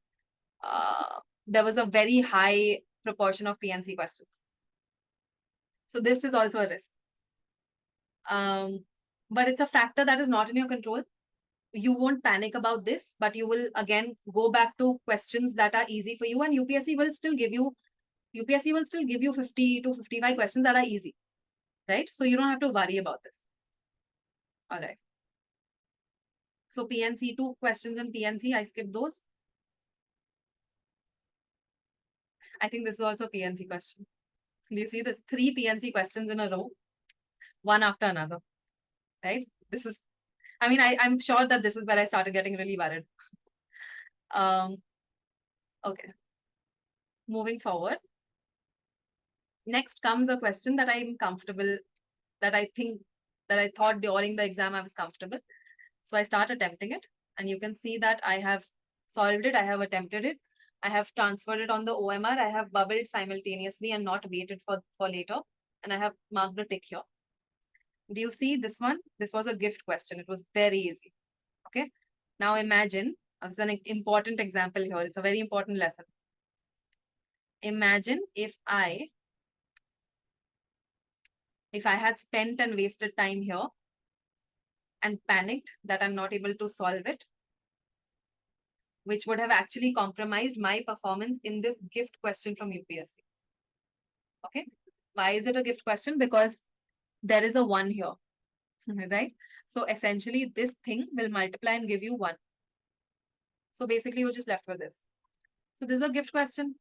there was a very high proportion of PNC questions. So this is also a risk. But it's a factor that is not in your control. You won't panic about this, but you will again go back to questions that are easy for you, and UPSC will still give you 50 to 55 questions that are easy, right? So you don't have to worry about this. All right. So PNC, 2 questions in PNC, I skipped those. I think this is also PNC question. Do you see this? 3 PNC questions in a row, one after another, right? This is, I mean, I'm sure that this is where I started getting really worried. Okay. Moving forward. Next comes a question that I'm comfortable, that I thought during the exam I was comfortable. So I start attempting it, and you can see that I have solved it. I have attempted it. I have transferred it on the OMR. I have bubbled simultaneously and not waited for later. And I have marked a tick here. Do you see this one? This was a gift question. It was very easy. Okay. Now imagine, this is an important example here. It's a very important lesson. Imagine if I had spent and wasted time here and panicked that I'm not able to solve it, which would have actually compromised my performance in this gift question from UPSC. Okay. Why is it a gift question? Because there is a 1 here, right? So essentially this thing will multiply and give you 1. So basically you're just left with this. So this is a gift question.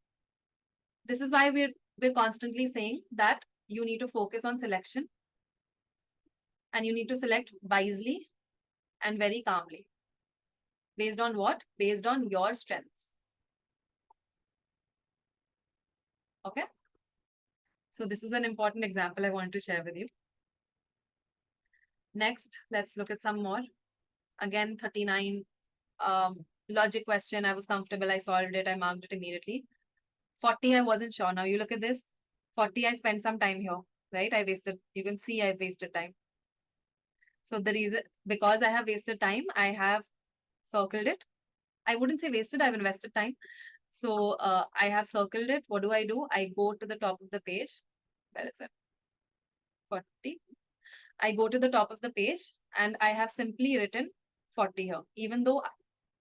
This is why we're constantly saying that you need to focus on selection and you need to select wisely and very calmly. Based on what? Based on your strengths. Okay. So this is an important example I wanted to share with you. Next, let's look at some more. Again, 39 logic question. I was comfortable. I solved it. I marked it immediately. 40, I wasn't sure. Now you look at this. 40, I spent some time here, right? You can see I wasted time. So the reason, because I have wasted time, I have circled it. I wouldn't say wasted, I've invested time. So I have circled it. What do? I go to the top of the page. Where is it? 40. I go to the top of the page and I have simply written 40 here. Even though,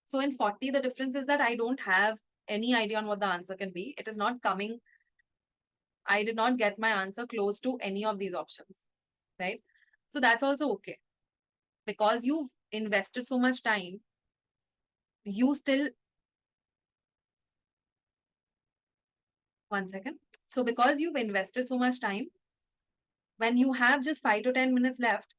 so in 40, the difference is that I don't have any idea on what the answer can be. It is not coming. I did not get my answer close to any of these options, right? So that's also okay. Because you've invested so much time, you still, one second. So because you've invested so much time, when you have just 5 to 10 minutes left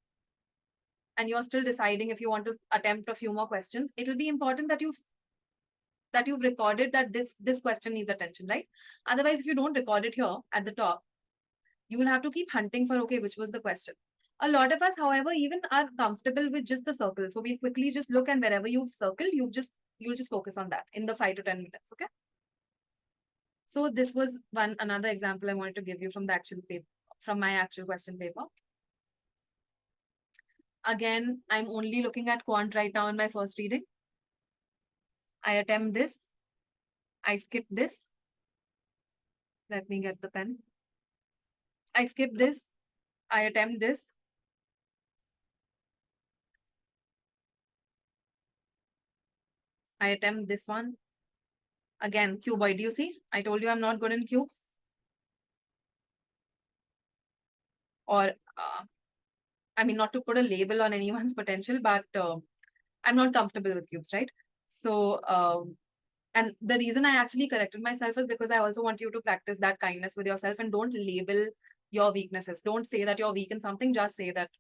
and you're still deciding if you want to attempt a few more questions, it'll be important that you've recorded that this question needs attention, right? Otherwise, if you don't record it here at the top, you will have to keep hunting for, okay, which was the question. A lot of us, however, even are comfortable with just the circle. So we quickly just look, and wherever you've circled, you'll just focus on that in the 5 to 10 minutes, okay? So this was another example I wanted to give you from the actual paper, from my actual question paper. Again, I'm only looking at quant right now in my first reading. I attempt this. I skip this. Let me get the pen. I skip this. I attempt this. I attempt this one. Again, cuboid. Do you see? I told you I'm not good in cubes. Or, I mean, not to put a label on anyone's potential, but I'm not comfortable with cubes, right? So, and the reason I actually corrected myself is because I also want you to practice that kindness with yourself and don't label your weaknesses. Don't say that you're weak in something. Just say that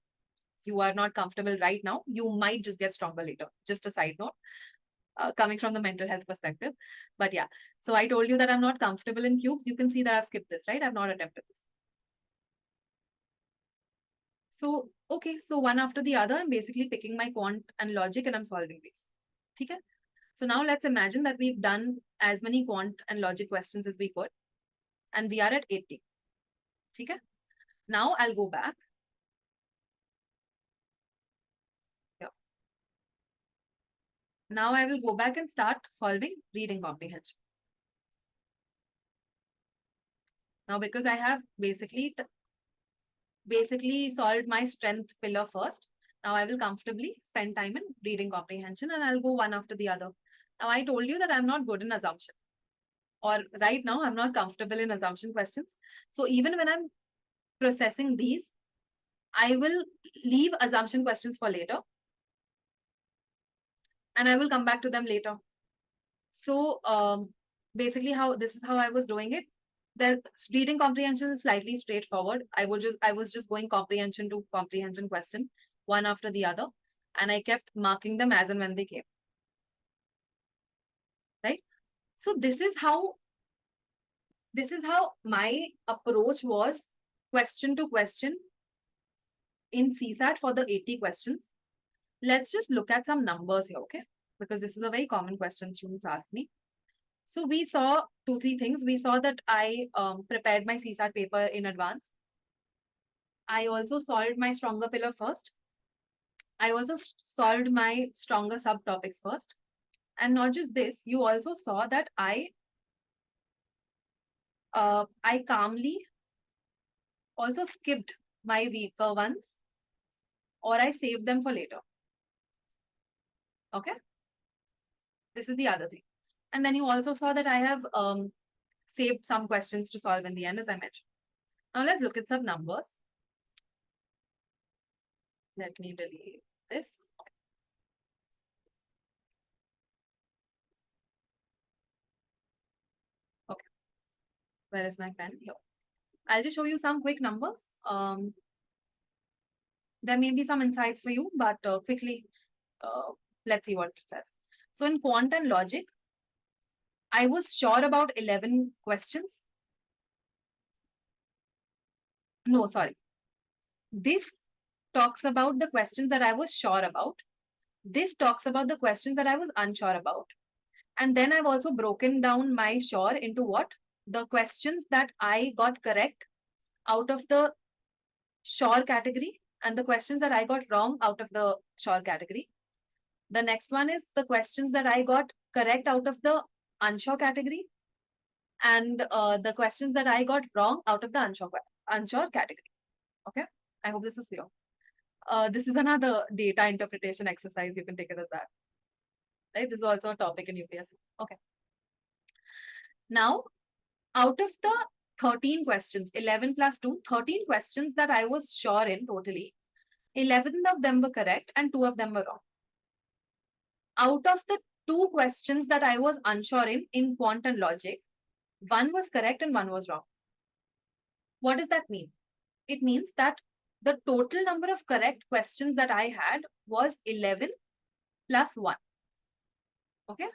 you are not comfortable right now. You might just get stronger later. Just a side note, coming from the mental health perspective. But yeah, so I told you that I'm not comfortable in cubes. You can see that I've skipped this, right? I've not attempted this. So, okay, so one after the other, I'm basically picking my quant and logic and I'm solving these. Okay? So now let's imagine that we've done as many quant and logic questions as we could. And we are at 80. Okay? Now I'll go back. Here. Now I will go back and start solving reading comprehension. Now because I have basically solved my strength pillar first, now I will comfortably spend time in reading comprehension and I'll go one after the other. Now I told you that I'm not good in assumption. Or right now, I'm not comfortable in assumption questions. So even when I'm processing these, I will leave assumption questions for later. And I will come back to them later. So basically this is how I was doing it. The reading comprehension is slightly straightforward. I was just going comprehension to comprehension question, one after the other. And I kept marking them as and when they came. Right? So this is how my approach was, question to question in CSAT for the 80 questions. Let's just look at some numbers here, okay? Because this is a very common question students ask me. So we saw 2-3 things. We saw that I prepared my CSAT paper in advance. I also solved my stronger pillar first. I also solved my stronger subtopics first. And not just this, you also saw that I calmly also skipped my weaker ones, or I saved them for later. Okay? This is the other thing. And then you also saw that I have saved some questions to solve in the end, as I mentioned. Now let's look at some numbers. Let me delete this. Okay. Where is my pen? Here. I'll just show you some quick numbers. There may be some insights for you, but quickly, let's see what it says. So in quant and logic, I was sure about 11 questions. No, sorry. This talks about the questions that I was sure about. This talks about the questions that I was unsure about. And then I've also broken down my sure into what? The questions that I got correct out of the sure category and the questions that I got wrong out of the sure category. The next one is the questions that I got correct out of the unsure category and the questions that I got wrong out of the unsure category. Okay, I hope this is clear. This is another data interpretation exercise. You can take it as that. Right? This is also a topic in UPSC. Okay. Now, out of the 13 questions, 11 plus 2, 13 questions that I was sure in totally, 11 of them were correct and 2 of them were wrong. Out of the 2 questions that I was unsure in quant and logic, 1 was correct and 1 was wrong. What does that mean? It means that the total number of correct questions that I had was 11 plus 1. Okay?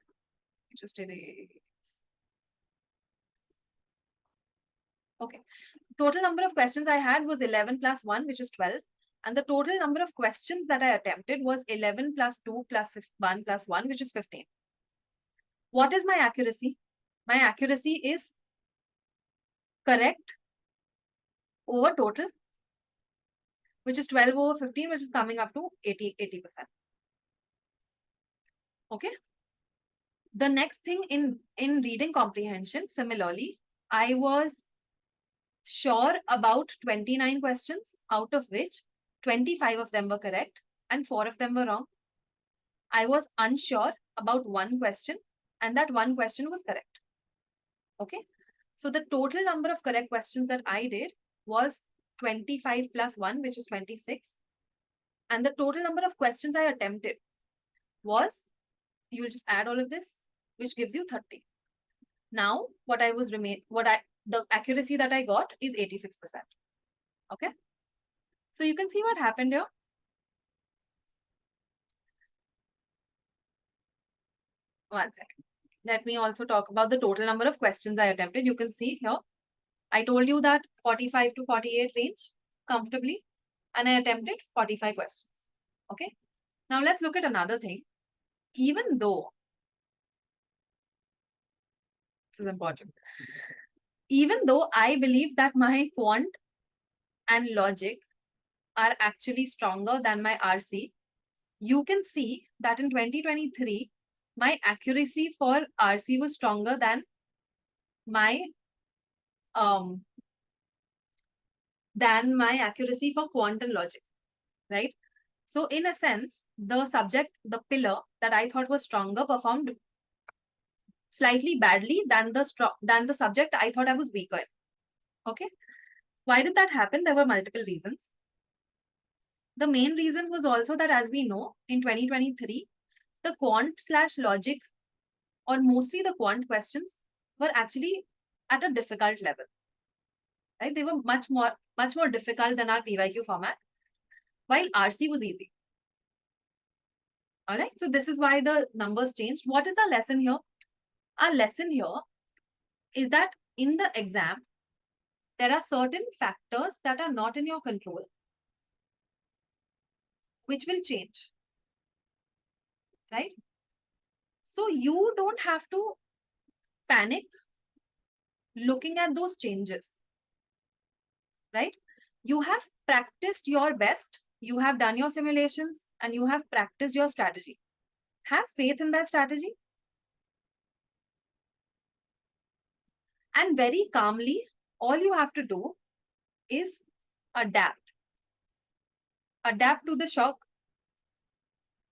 Just erase. Okay. Total number of questions I had was 11 plus 1, which is 12. And the total number of questions that I attempted was 11 plus 2 plus 1 plus 1, which is 15. What is my accuracy? My accuracy is correct over total, which is 12 over 15, which is coming up to 80%. Okay. The next thing in reading comprehension, similarly, I was sure about 29 questions, out of which 25 of them were correct and 4 of them were wrong. I was unsure about 1 question and that 1 question was correct. Okay. So the total number of correct questions that I did was 25 plus 1, which is 26. And the total number of questions I attempted was, you will just add all of this, which gives you 30. Now, the accuracy that I got is 86%. Okay. So you can see what happened here. One second. Let me also talk about the total number of questions I attempted. You can see here, I told you that 45 to 48 range comfortably, and I attempted 45 questions. Okay. Now let's look at another thing. Even though, this is important, even though I believe that my quant and logic are actually stronger than my RC, you can see that in 2023, my accuracy for RC was stronger than my accuracy for quant and logic, right? So in a sense, the subject, the pillar that I thought was stronger performed slightly badly than the subject I thought I was weaker in. Okay. Why did that happen? There were multiple reasons. The main reason was also that, as we know, in 2023, the quant/logic, or mostly the quant questions, were actually at a difficult level. Right? They were much more difficult than our PYQ format, while RC was easy. All right. So this is why the numbers changed. What is our lesson here? Our lesson here is that in the exam, there are certain factors that are not in your control, which will change. Right? So you don't have to panic looking at those changes. Right? You have practiced your best. You have done your simulations and you have practiced your strategy. Have faith in that strategy. And very calmly, all you have to do is adapt. Adapt to the shock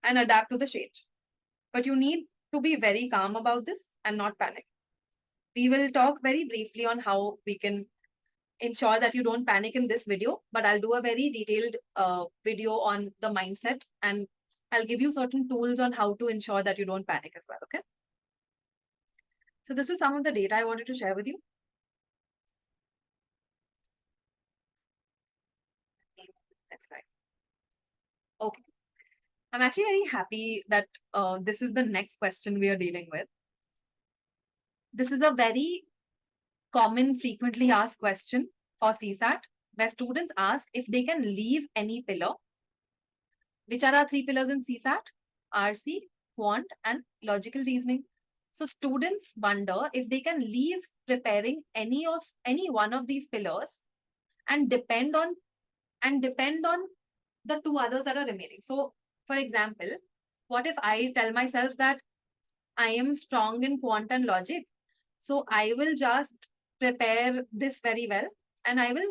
and adapt to the change. But you need to be very calm about this and not panic. We will talk very briefly on how we can ensure that you don't panic in this video, but I'll do a very detailed video on the mindset, and I'll give you certain tools on how to ensure that you don't panic as well, okay? So this was some of the data I wanted to share with you. Next slide. Okay. I'm actually very happy that this is the next question we are dealing with. This is a very common, frequently asked question for CSAT, where students ask if they can leave any pillar. Which are our three pillars in CSAT? RC, quant, and logical reasoning. So students wonder if they can leave preparing any one of these pillars and depend on the two others that are remaining. So, for example, what if I tell myself that I am strong in quant and logic, so I will just prepare this very well and I will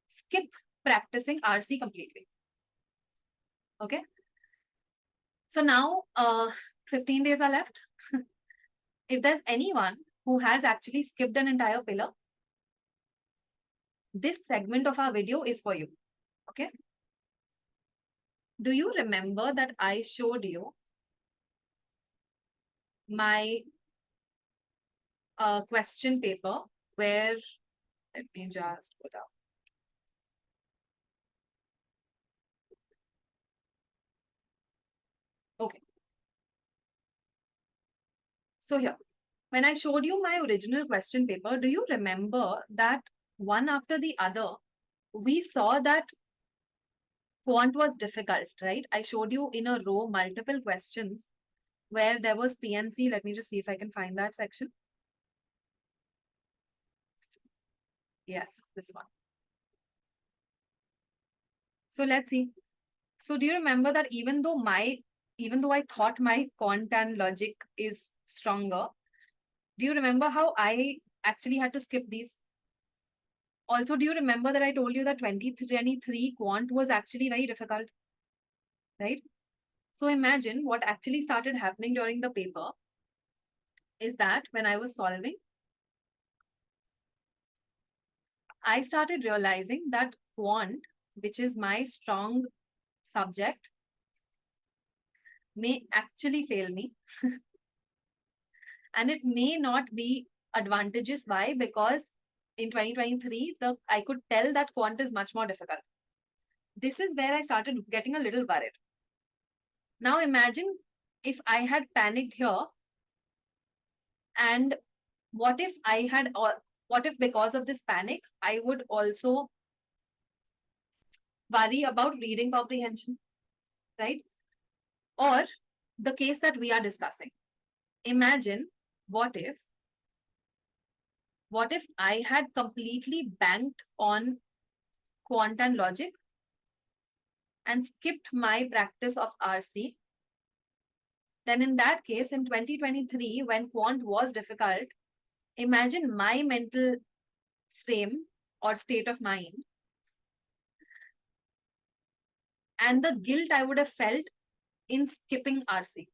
skip practicing RC completely. Okay. So now 15 days are left. If there's anyone who has actually skipped an entire pillar, this segment of our video is for you. Okay. Do you remember that I showed you my question paper where, let me just put up. Okay. So here, when I showed you my original question paper, do you remember that one after the other, we saw that quant was difficult, right? I showed you in a row multiple questions where there was PNC. Let me just see if I can find that section. Yes, this one. So let's see. So do you remember that even though I thought my quant and logic is stronger, do you remember how I actually had to skip these? Also, do you remember that I told you that 2023 quant was actually very difficult, right? So imagine what actually started happening during the paper is that when I was solving, I started realizing that quant, which is my strong subject, may actually fail me. And it may not be advantageous. Why? Because in 2023, I could tell that quant is much more difficult. This is where I started getting a little worried. Now imagine if I had panicked here, and what if because of this panic, I would also worry about reading comprehension, right? Or the case that we are discussing. Imagine what if I had completely banked on quant and logic and skipped my practice of RC. Then in that case, in 2023, when quant was difficult, imagine my mental frame or state of mind and the guilt I would have felt in skipping RC,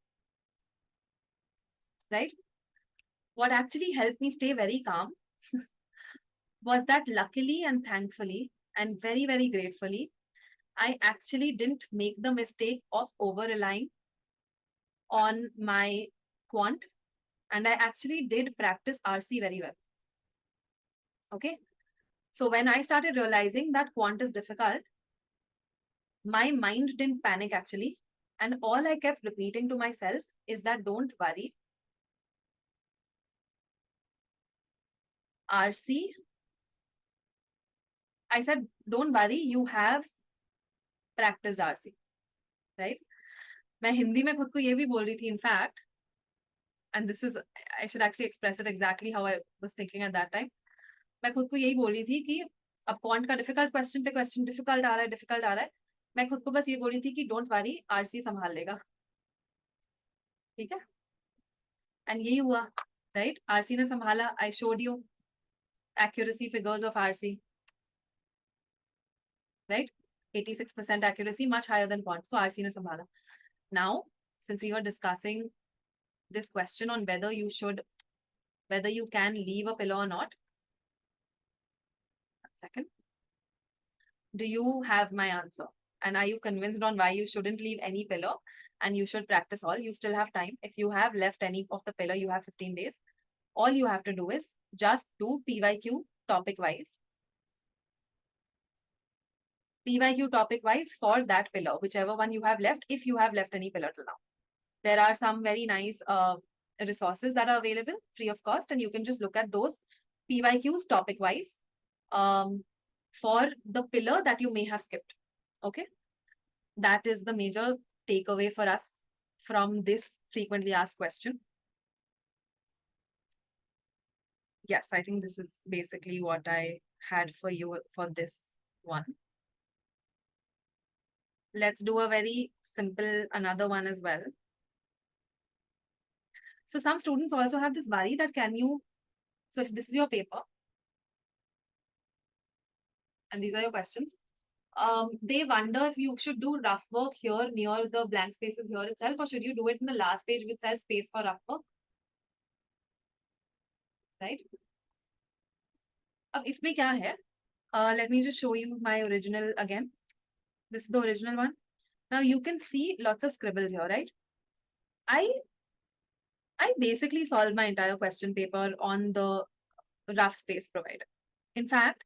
right? What actually helped me stay very calm was that luckily and thankfully and very, very gratefully, I actually didn't make the mistake of over-relying on my quant, and I actually did practice RC very well. Okay. So when I started realizing that quant is difficult, my mind didn't panic actually. And all I kept repeating to myself is that don't worry. RC, I said, don't worry, you have practiced RC, right? मैं हिंदी में खुद को ये भी बोल रही थी, in fact, and this is, I should actually express it exactly how I was thinking at that time. मैं खुद को यही बोल रही थी कि अब क्वांट का डिफिकल्ट क्वेश्चन पे क्वेश्चन डिफिकल्ट आ रहा है, मैं खुद को बस ये बोल रही थी कि डोंट वरी, आरसी संभाल लेगा, ठीक है? एंड यही हुआ, राइट? आरसी ने संभाला. I showed you accuracy figures of RC, right? 86% accuracy, much higher than quant. So RC ne sambhala. Now, since we were discussing this question on whether you can leave a pillar or not. second. Do you have my answer? And are you convinced on why you shouldn't leave any pillar and you should practice all? You still have time. If you have left any of the pillar, you have 15 days. All you have to do is just do PYQ topic wise. PYQ topic wise for that pillar, whichever one you have left, if you have left any pillar till now. There are some very nice resources that are available free of cost, and you can just look at those PYQs topic wise for the pillar that you may have skipped. Okay. That is the major takeaway for us from this frequently asked question. Yes, I think this is basically what I had for you for this one. Let's do a very simple another one as well. So some students also have this worry that so if this is your paper and these are your questions, they wonder if you should do rough work here near the blank spaces here itself, or should you do it in the last page which says space for rough work, right? अब इसमें क्या है? Let me just show you my original again. This is the original one. Now you can see lots of scribbles here, right? I basically solved my entire question paper on the rough space provided. In fact,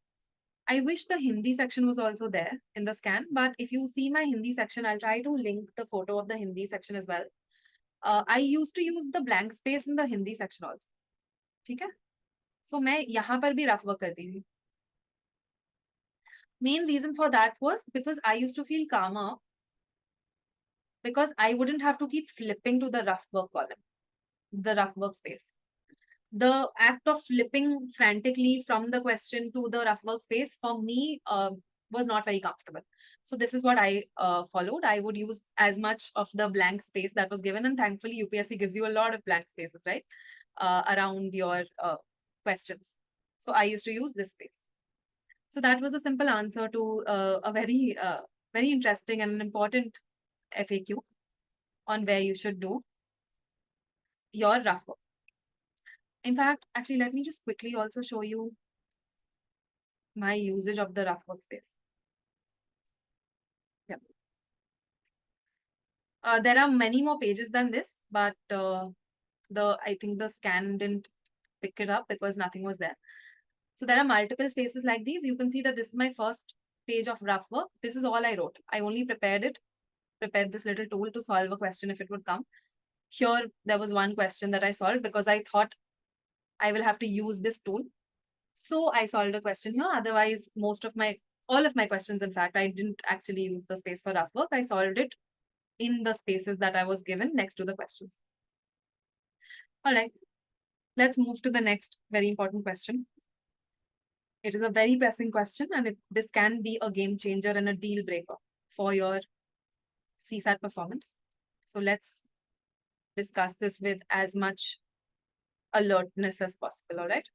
I wish the Hindi section was also there in the scan, but if you see my Hindi section, I'll try to link the photo of the Hindi section as well. I used to use the blank space in the Hindi section also. ठीक है? So मैं यहाँ पर भी rough work करती थी. Main reason for that was because I used to feel calmer because I wouldn't have to keep flipping to the rough work column, the rough work space. The act of flipping frantically from the question to the rough work space for me was not very comfortable. So this is what I followed. I would use as much of the blank space that was given, and thankfully UPSC gives you a lot of blank spaces, right, around your questions. So I used to use this space. So that was a simple answer to a very interesting and important FAQ on where you should do your rough work. In fact, actually, let me just quickly also show you my usage of the rough workspace. Yeah. There are many more pages than this, but I think the scan didn't pick it up because nothing was there. So there are multiple spaces like these. You can see that this is my first page of rough work. This is all I wrote. I only prepared this little tool to solve a question if it would come. Here, there was one question that I solved because I thought I will have to use this tool. So I solved a question here. Otherwise, all of my questions, in fact, I didn't actually use the space for rough work. I solved it in the spaces that I was given next to the questions. All right, let's move to the next very important question. It is a very pressing question, and this can be a game changer and a deal breaker for your CSAT performance. So let's discuss this with as much alertness as possible, all right?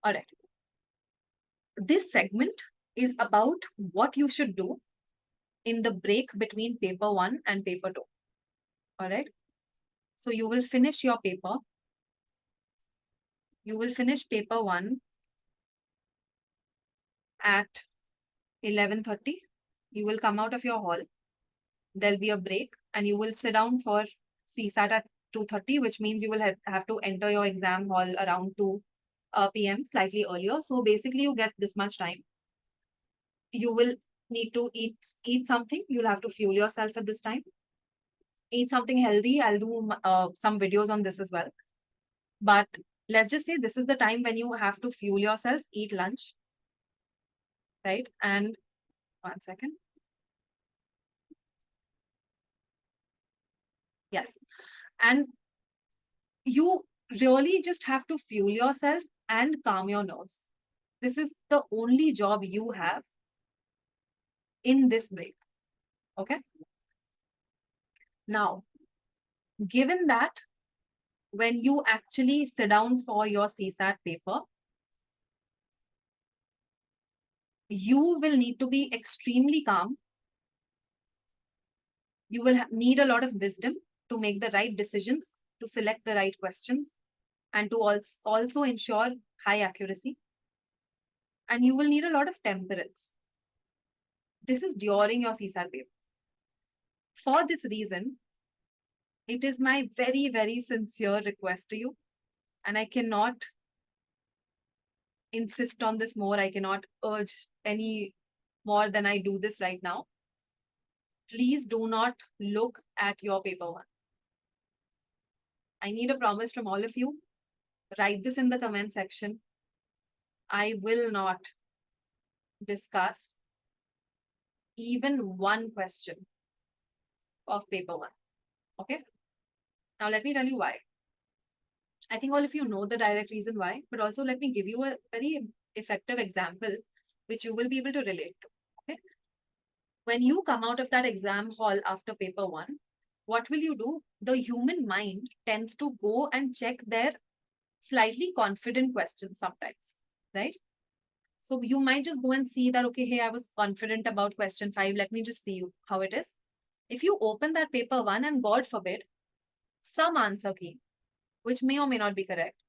All right. This segment is about what you should do in the break between paper 1 and paper 2. All right. So you will finish your paper. You will finish paper 1 at 11:30. You will come out of your hall. There'll be a break and you will sit down for CSAT at 2:30, which means you will have to enter your exam hall around 2 p.m. slightly earlier. So basically you get this much time. You will need to eat something. You'll have to fuel yourself at this time. Eat something healthy. I'll do some videos on this as well. But let's just say this is the time when you have to fuel yourself, eat lunch, right? And 1 second. Yes. And you really just have to fuel yourself and calm your nerves. This is the only job you have in this break. Okay. Now, given that when you actually sit down for your CSAT paper, you will need to be extremely calm. You will need a lot of wisdom to make the right decisions, to select the right questions, and to also ensure high accuracy. And you will need a lot of temperance. This is during your CSAT paper. For this reason, it is my very, very sincere request to you, and I cannot insist on this more. I cannot urge any more than I do this right now. Please do not look at your paper one. I need a promise from all of you. Write this in the comment section. I will not discuss even one question of paper one. Okay? Now let me tell you why. I think all of you know the direct reason why, but also let me give you a very effective example which you will be able to relate to. Okay? When you come out of that exam hall after paper one, what will you do? The human mind tends to go and check their slightly confident questions sometimes, right? So you might just go and see that, okay, hey, I was confident about question 5. Let me just see how it is. If you open that paper one and God forbid, some answer key, which may or may not be correct,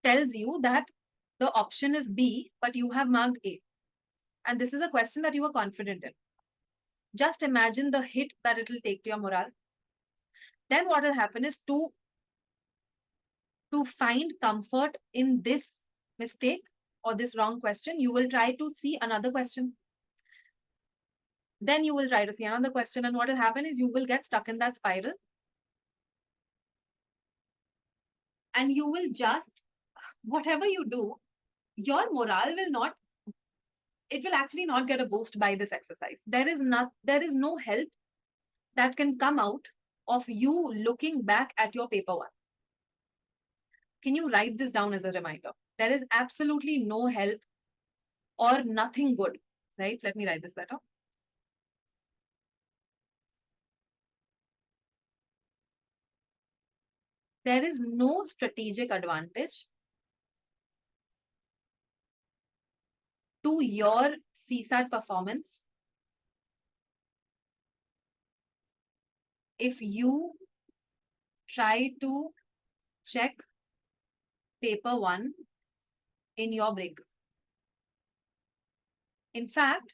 tells you that the option is B, but you have marked A. And this is a question that you were confident in. Just imagine the hit that it will take to your morale. Then what will happen is to find comfort in this mistake or this wrong question, you will try to see another question. Then you will try to see another question. And what will happen is you will get stuck in that spiral. And you will just, whatever you do, your morale will not, it will actually not get a boost by this exercise. There is no help that can come out of you looking back at your paper one. Can you write this down as a reminder? There is absolutely no help or nothing good, right? Let me write this better. There is no strategic advantage to your CSAT performance if you try to check paper one in your break. In fact,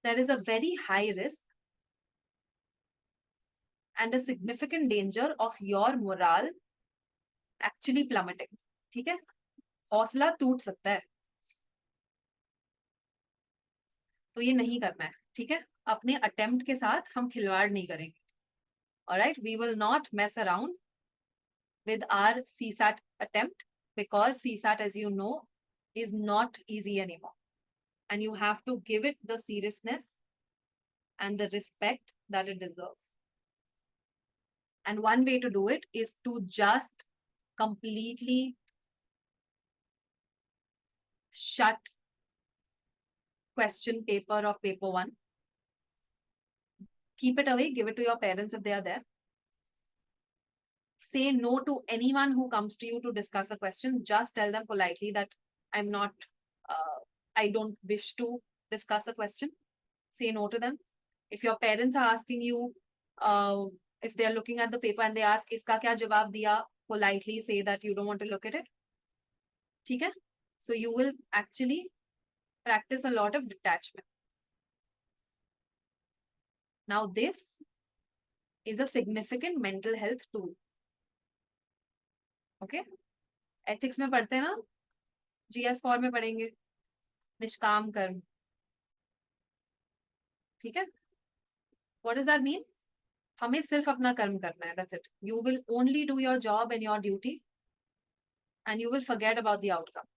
there is a very high risk and a significant danger of your morale actually plummeting. ठीक है? हौसला टूट सकता है. तो ये नहीं करना है. ठीक है? अपने अटेम्प्ट के साथ हम खिलवाड़ नहीं करेंगे. Alright, we will not mess around with our CSAT attempt because CSAT, as you know, is not easy anymore. And you have to give it the seriousness and the respect that it deserves. And one way to do it is to just completely shut question paper of paper one. Keep it away, give it to your parents if they are there. Say no to anyone who comes to you to discuss a question. Just tell them politely that I'm not, I don't wish to discuss a question. Say no to them. If your parents are asking you, if they're looking at the paper and they ask, iska kya jawab diya, politely say that you don't want to look at it. ठीक है? So you will actually practice a lot of detachment. Now this is a significant mental health tool. Okay? Ethics में पढ़ते हैं ना? GS4 में पढ़ेंगे. निष्काम कर्म. ठीक है? What does that mean? हमें सिर्फ अपना कर्म करना है. That's it. You will only do your job and your duty, and you will forget about the outcome.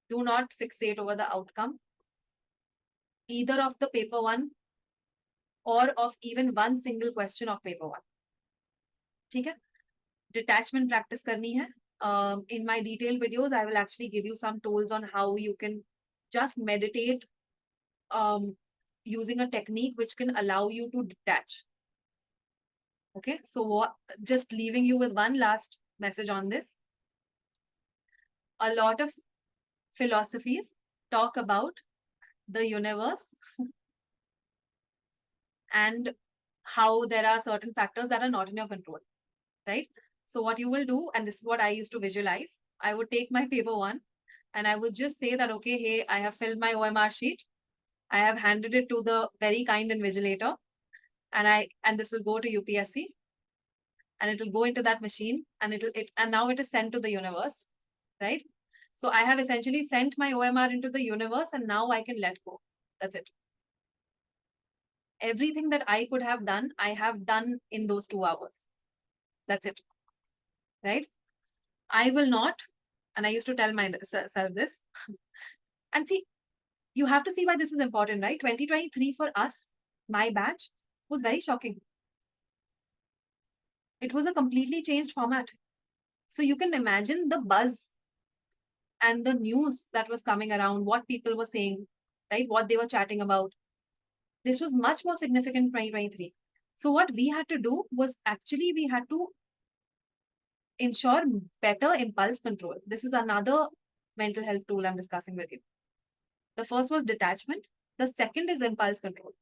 Do not fixate over the outcome, either of the paper one or of even one single question of paper one. ठीक है? Detachment practice करनी है. In my detailed videos, I will actually give you some tools on how you can just meditate using a technique which can allow you to detach. Okay, so just leaving you with one last message on this. A lot of philosophies talk about the universe and how there are certain factors that are not in your control, right? So what you will do, and this is what I used to visualize, I would take my paper 1 and I would just say that, okay, hey, I have filled my OMR sheet. I have handed it to the very kind invigilator, and this will go to UPSC, and it will go into that machine, and and now it is sent to the universe, right? So I have essentially sent my OMR into the universe, and now I can let go. That's it. Everything that I could have done, I have done in those 2 hours. That's it, right? I will not, and I used to tell myself this, and see, you have to see why this is important, right? 2023 for us, my batch, was very shocking. It was a completely changed format. So you can imagine the buzz and the news that was coming around, what people were saying, right? What they were chatting about. This was much more significant in 2023. So what we had to do was actually we had to ensure better impulse control. This is another mental health tool I'm discussing with you. The first was detachment. The second is impulse control.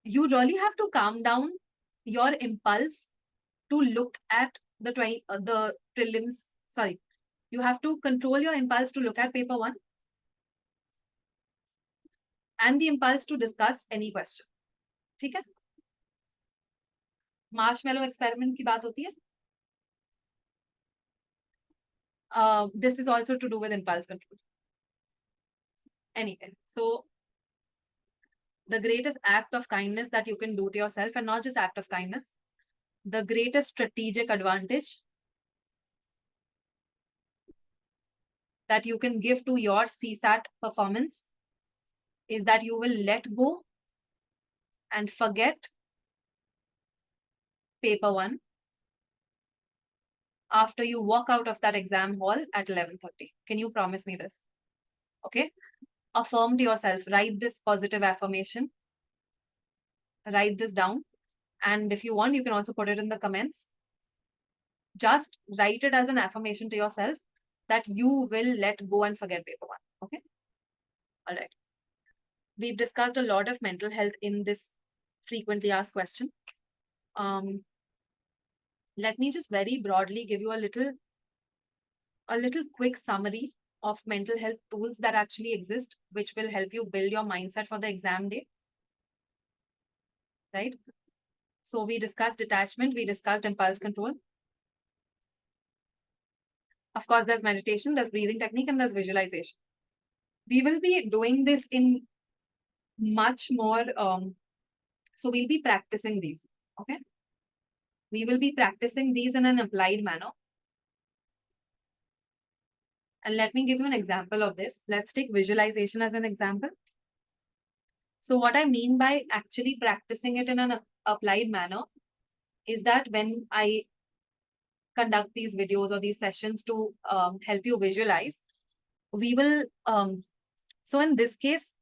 You really have to calm down your impulse to look at the prelims. Sorry, you have to control your impulse to look at paper 1 and the impulse to discuss any question. ठीक है? Marshmallow experiment की बात होती है. This is also to do with impulse control. Anyway, so the greatest act of kindness that you can do to yourself, and not just act of kindness, the greatest strategic advantage that you can give to your CSAT performance is that you will let go and forget paper 1 after you walk out of that exam hall at 11:30. Can you promise me this? Okay. Affirm to yourself, write this positive affirmation, write this down. And if you want, you can also put it in the comments. Just write it as an affirmation to yourself that you will let go and forget paper 1. Okay. All right. We've discussed a lot of mental health in this frequently asked question. Let me just very broadly give you a little quick summary of mental health tools that actually exist, which will help you build your mindset for the exam day. Right? So we discussed detachment, we discussed impulse control. Of course, there's meditation, there's breathing technique, and there's visualization. We will be doing this in much more, so we'll be practicing these, okay? We will be practicing these in an applied manner. And let me give you an example of this. Let's take visualization as an example. So what I mean by actually practicing it in an applied manner is that when I conduct these videos or these sessions to help you visualize, we will, so in this case,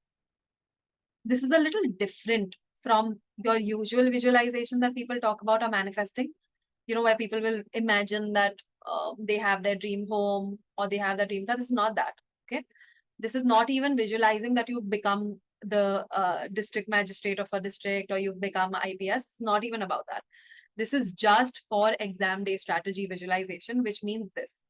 this is a little different from your usual visualization that people talk about or manifesting, where people will imagine that they have their dream home or they have their dream car. This is not that, okay? This is not even visualizing that you've become the district magistrate of a district or you've become IPS. It's not even about that. This is just for exam day strategy visualization, which means this,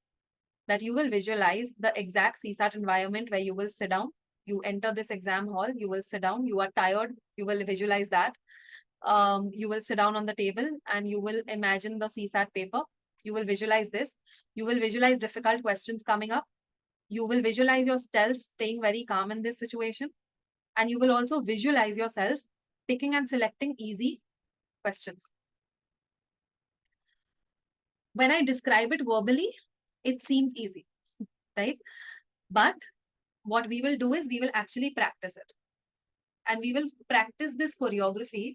that you will visualize the exact CSAT environment where you will sit down. You enter this exam hall, you will sit down, you are tired, you will visualize that. You will sit down on the table and you will imagine the CSAT paper. You will visualize this. You will visualize difficult questions coming up. You will visualize yourself staying very calm in this situation. And you will also visualize yourself picking and selecting easy questions. When I describe it verbally, it seems easy, right? But what we will do is we will actually practice it. And we will practice this choreography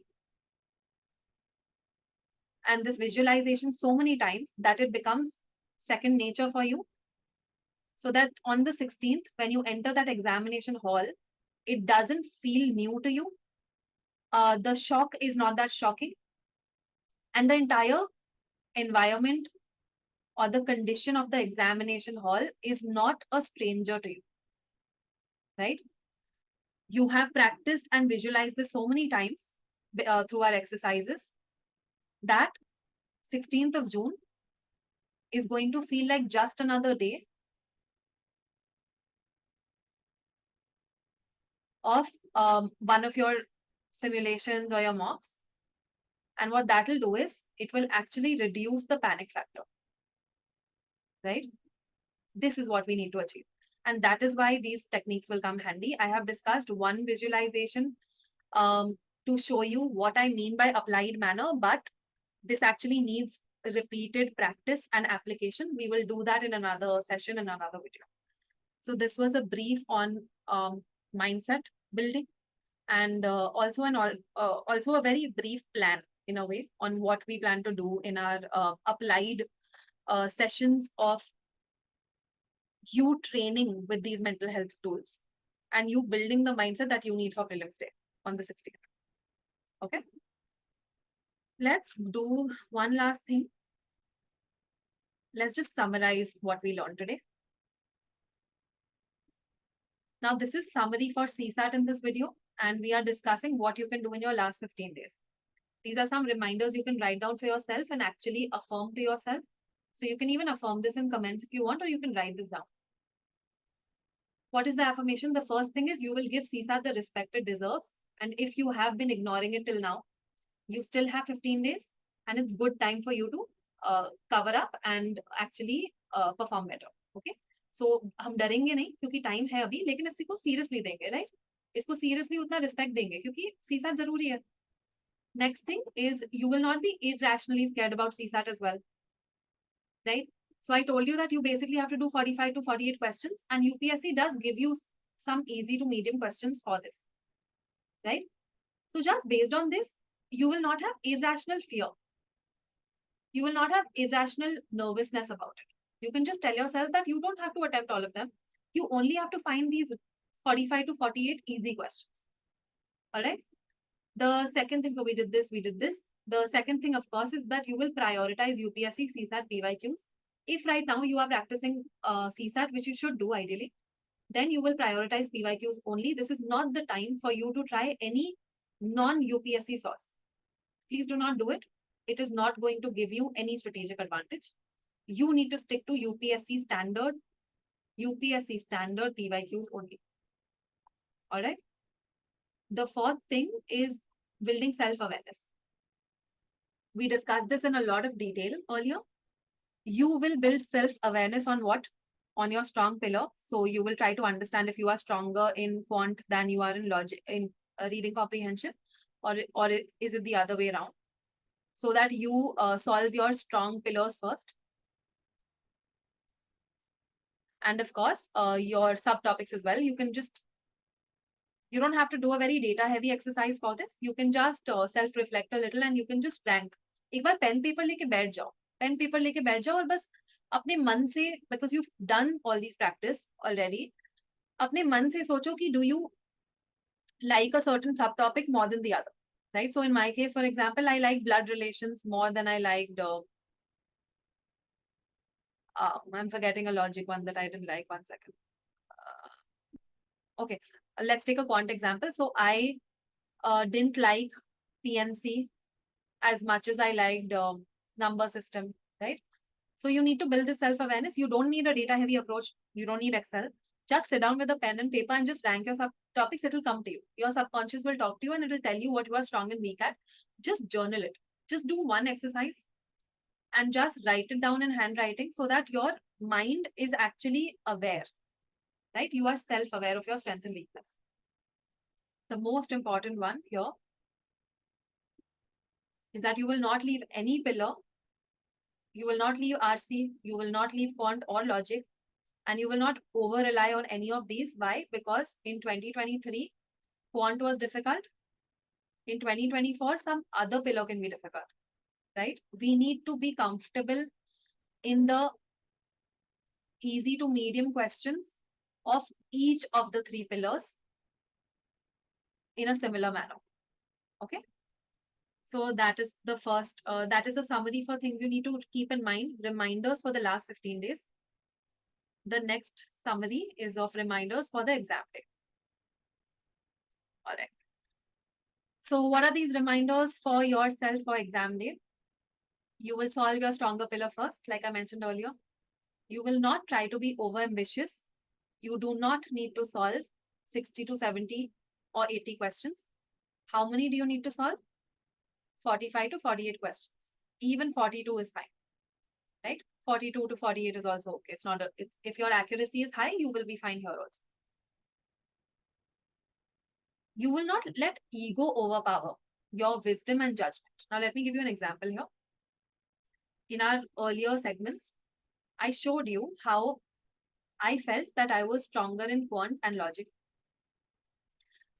and this visualization so many times that it becomes second nature for you. So that on the 16th, when you enter that examination hall, it doesn't feel new to you. The shock is not that shocking. And the entire environment or the condition of the examination hall is not a stranger to you, right? You have practiced and visualized this so many times through our exercises that 16th of June is going to feel like just another day of one of your simulations or your mocks. And what that will do is it will actually reduce the panic factor, right? This is what we need to achieve. And that is why these techniques will come handy. I have discussed one visualization to show you what I mean by applied manner, but this actually needs repeated practice and application. We will do that in another session, in another video. So this was a brief on mindset building, and also a very brief plan in a way on what we plan to do in our applied sessions of you training with these mental health tools and you building the mindset that you need for prelims day on the 16th. Okay. Let's do one last thing. Let's just summarize what we learned today. Now, this is summary for CSAT in this video, and we are discussing what you can do in your last 15 days. These are some reminders you can write down for yourself and actually affirm to yourself. So you can even affirm this in comments if you want, or you can write this down. What is the affirmation? The first thing is you will give CSAT the respect it deserves. And if you have been ignoring it till now, you still have 15 days and it's good time for you to cover up and actually perform better. Okay. So हम डरेंगे नहीं क्योंकि time है अभी, लेकिन इसको seriously देंगे, right? इसको seriously उतना रिस्पेक्ट देंगे क्योंकि CSAT जरूरी है. Next thing is you will not be irrationally scared about CSAT as well, right? So I told you that you basically have to do 45 to 48 questions, and UPSC does give you some easy to medium questions for this, right? So just based on this, you will not have irrational fear. You will not have irrational nervousness about it. You can just tell yourself that you don't have to attempt all of them. You only have to find these 45 to 48 easy questions. All right. The second thing, so we did this. The second thing, of course, is that you will prioritize UPSC CSAT PYQs. If right now you are practicing CSAT, which you should do ideally, then you will prioritize PYQs only. This is not the time for you to try any non-UPSC source. Please do not do it. It is not going to give you any strategic advantage. You need to stick to UPSC standard PYQs only. All right. The fourth thing is building self-awareness. We discussed this in a lot of detail earlier. You will build self-awareness on what? On your strong pillar. So you will try to understand if you are stronger in quant than you are in logic, in reading comprehension, or is it the other way around? So that you solve your strong pillars first. And of course, your subtopics as well. You don't have to do a very data heavy exercise for this. You can just self-reflect a little and you can just rank. एक बार pen paper लेके बैठ जाओ और बस अपने मन से, because you've done all these practice already, अपने मन से सोचो कि do you like a certain subtopic more than the other, right? So in my case, for example, I like blood relations more than I liked I'm forgetting a logic one that I didn't like. 1 second. Okay, let's take a quant example. So I didn't like PNC as much as I liked number system, right? So you need to build this self-awareness. You don't need a data-heavy approach. You don't need Excel. Just sit down with a pen and paper and just rank your subtopics. It will come to you. Your subconscious will talk to you and it will tell you what you are strong and weak at. Just journal it. Just do one exercise and just write it down in handwriting so that your mind is actually aware, right? You are self-aware of your strength and weakness. The most important one here is that you will not leave any pillar. You will not leave RC. You will not leave quant or logic. And you will not over-rely on any of these. Why? Because in 2023, quant was difficult. In 2024, some other pillar can be difficult, right? We need to be comfortable in the easy to medium questions of each of the three pillars in a similar manner. Okay. So that is the first, that is a summary for things you need to keep in mind, reminders for the last 15 days. The next summary is of reminders for the exam day. All right. So what are these reminders for yourself for exam day? You will solve your stronger pillar first, like I mentioned earlier. You will not try to be over ambitious. You do not need to solve 60 to 70 or 80 questions. How many do you need to solve? 45 to 48 questions. Even 42 is fine, right? 42 to 48 is also okay. It's not if your accuracy is high, you will be fine here also. You will not let ego overpower your wisdom and judgment. Now, let me give you an example here. In our earlier segments, I showed you how I felt that I was stronger in quant and logic.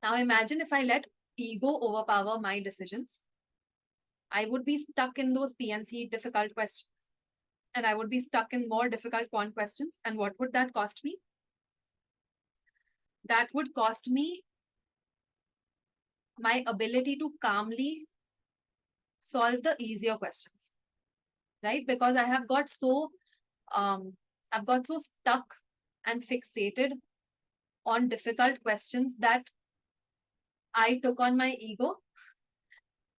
Now, imagine if I let ego overpower my decisions. I would be stuck in those PNC difficult questions. And I would be stuck in more difficult quant questions. And what would that cost me? That would cost me my ability to calmly solve the easier questions, right? Because I have got so stuck and fixated on difficult questions that I took on my ego,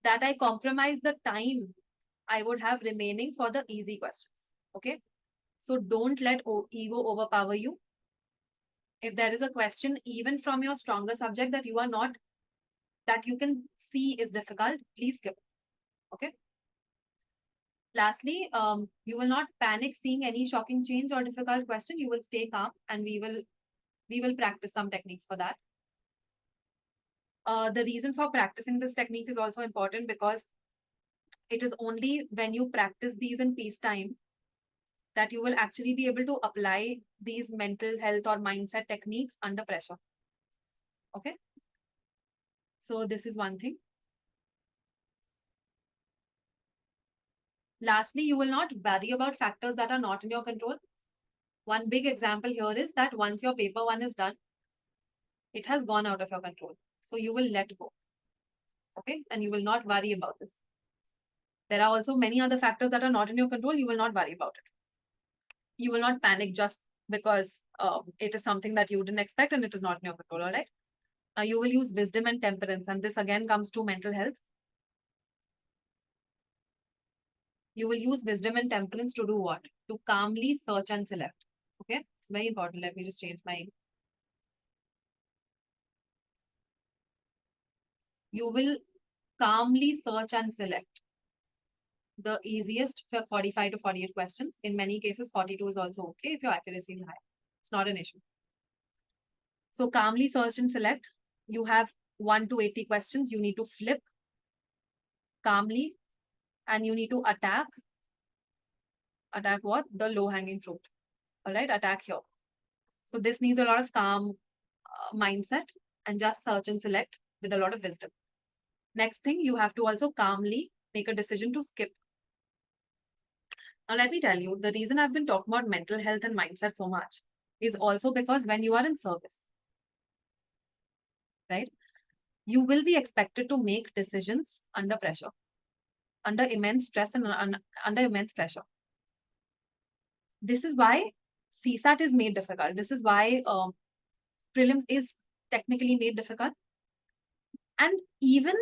that I compromised the time I would have remaining for the easy questions. Okay. So don't let ego overpower you. If there is a question, even from your stronger subject that you can see is difficult, please skip it. Okay. Lastly, you will not panic seeing any shocking change or difficult question. You will stay calm, and we will practice some techniques for that. The reason for practicing this technique is also important because it is only when you practice these in peacetime that you will actually be able to apply these mental health or mindset techniques under pressure. Okay. So this is one thing. Lastly, you will not worry about factors that are not in your control. One big example here is that once your paper one is done, it has gone out of your control. So you will let go. Okay. And you will not worry about this. There are also many other factors that are not in your control. You will not worry about it. You will not panic just because it is something that you didn't expect and it is not in your control. All right. You will use wisdom and temperance. And this again comes to mental health. You will use wisdom and temperance to do what? To calmly search and select. Okay. It's very important. Let me just change my. You will calmly search and select the easiest 45 to 48 questions. In many cases, 42 is also okay if your accuracy is high. It's not an issue. So calmly search and select. You have 1 to 80 questions. You need to flip calmly and you need to attack. Attack what? The low hanging fruit. All right. Attack here. So this needs a lot of calm mindset and just search and select with a lot of wisdom. Next thing, you have to also calmly make a decision to skip. Now, let me tell you, the reason I've been talking about mental health and mindset so much is also because when you are in service, right, you will be expected to make decisions under pressure, under immense stress and under immense pressure. This is why CSAT is made difficult. This is why prelims is technically made difficult. And even,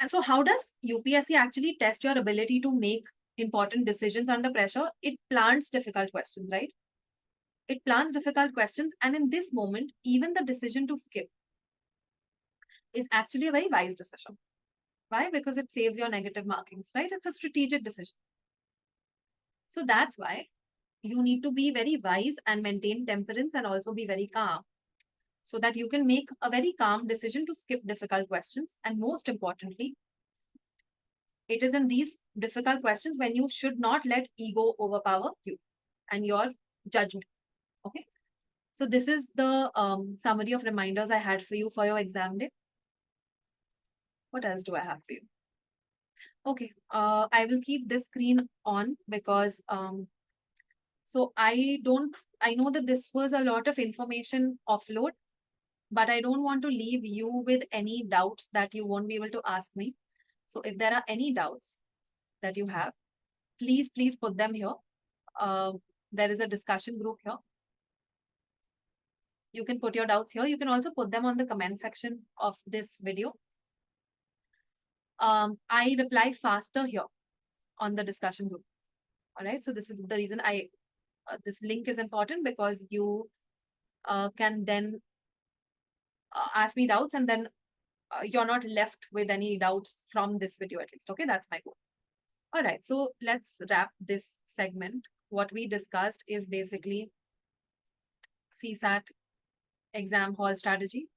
so how does UPSC actually test your ability to make important decisions under pressure? It plants difficult questions, right? It plants difficult questions. And in this moment, even the decision to skip is actually a very wise decision. Why? Because it saves your negative markings, right? It's a strategic decision. So that's why you need to be very wise and maintain temperance and also be very calm so that you can make a very calm decision to skip difficult questions. And most importantly, it is in these difficult questions when you should not let ego overpower you and your judgment. Okay. So this is the summary of reminders I had for you for your exam day. What else do I have for you? Okay. I will keep this screen on because so I know that this was a lot of information offload, but I don't want to leave you with any doubts that you won't be able to ask me. So if there are any doubts that you have, please put them here. There is a discussion group here. You can put your doubts here. You can also put them on the comment section of this video. I reply faster here on the discussion group. All right. So this is the reason this link is important, because you can then ask me doubts, and then you're not left with any doubts from this video at least. Okay, that's my goal. All right, so let's wrap this segment. What we discussed is basically CSAT exam hall strategy.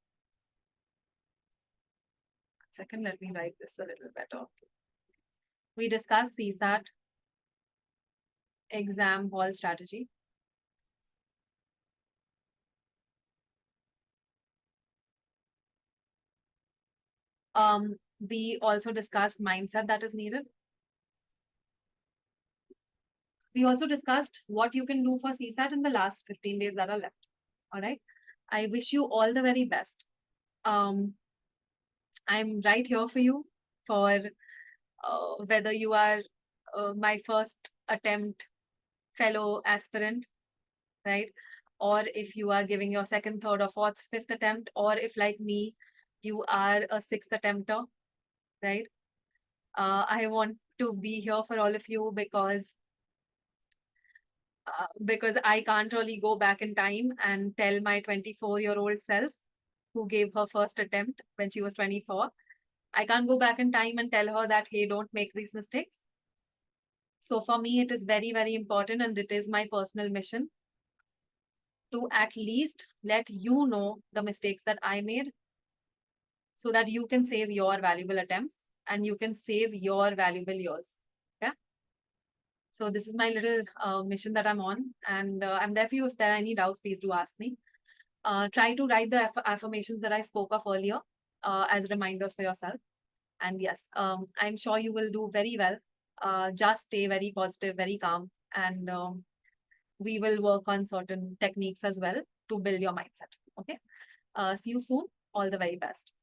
Second, let me write this a little better. We discussed CSAT exam hall strategy. We also discussed mindset that is needed. We also discussed what you can do for CSAT in the last 15 days that are left. All right. I wish you all the very best. I'm right here for you, for whether you are my first attempt fellow aspirant, right? Or if you are giving your second, third, or fourth, fifth attempt, or if like me, you are a sixth attempter, right? I want to be here for all of you because I can't really go back in time and tell my 24-year-old self who gave her first attempt when she was 24. I can't go back in time and tell her that, hey, don't make these mistakes. So for me, it is very, very important, and it is my personal mission to at least let you know the mistakes that I made, so that you can save your valuable attempts and you can save your valuable years. Yeah. So this is my little mission that I'm on, and I'm there for you. If there are any doubts, please do ask me. Try to write the affirmations that I spoke of earlier as reminders for yourself. And yes, I'm sure you will do very well. Just stay very positive, very calm, and we will work on certain techniques as well to build your mindset. Okay. See you soon. All the very best.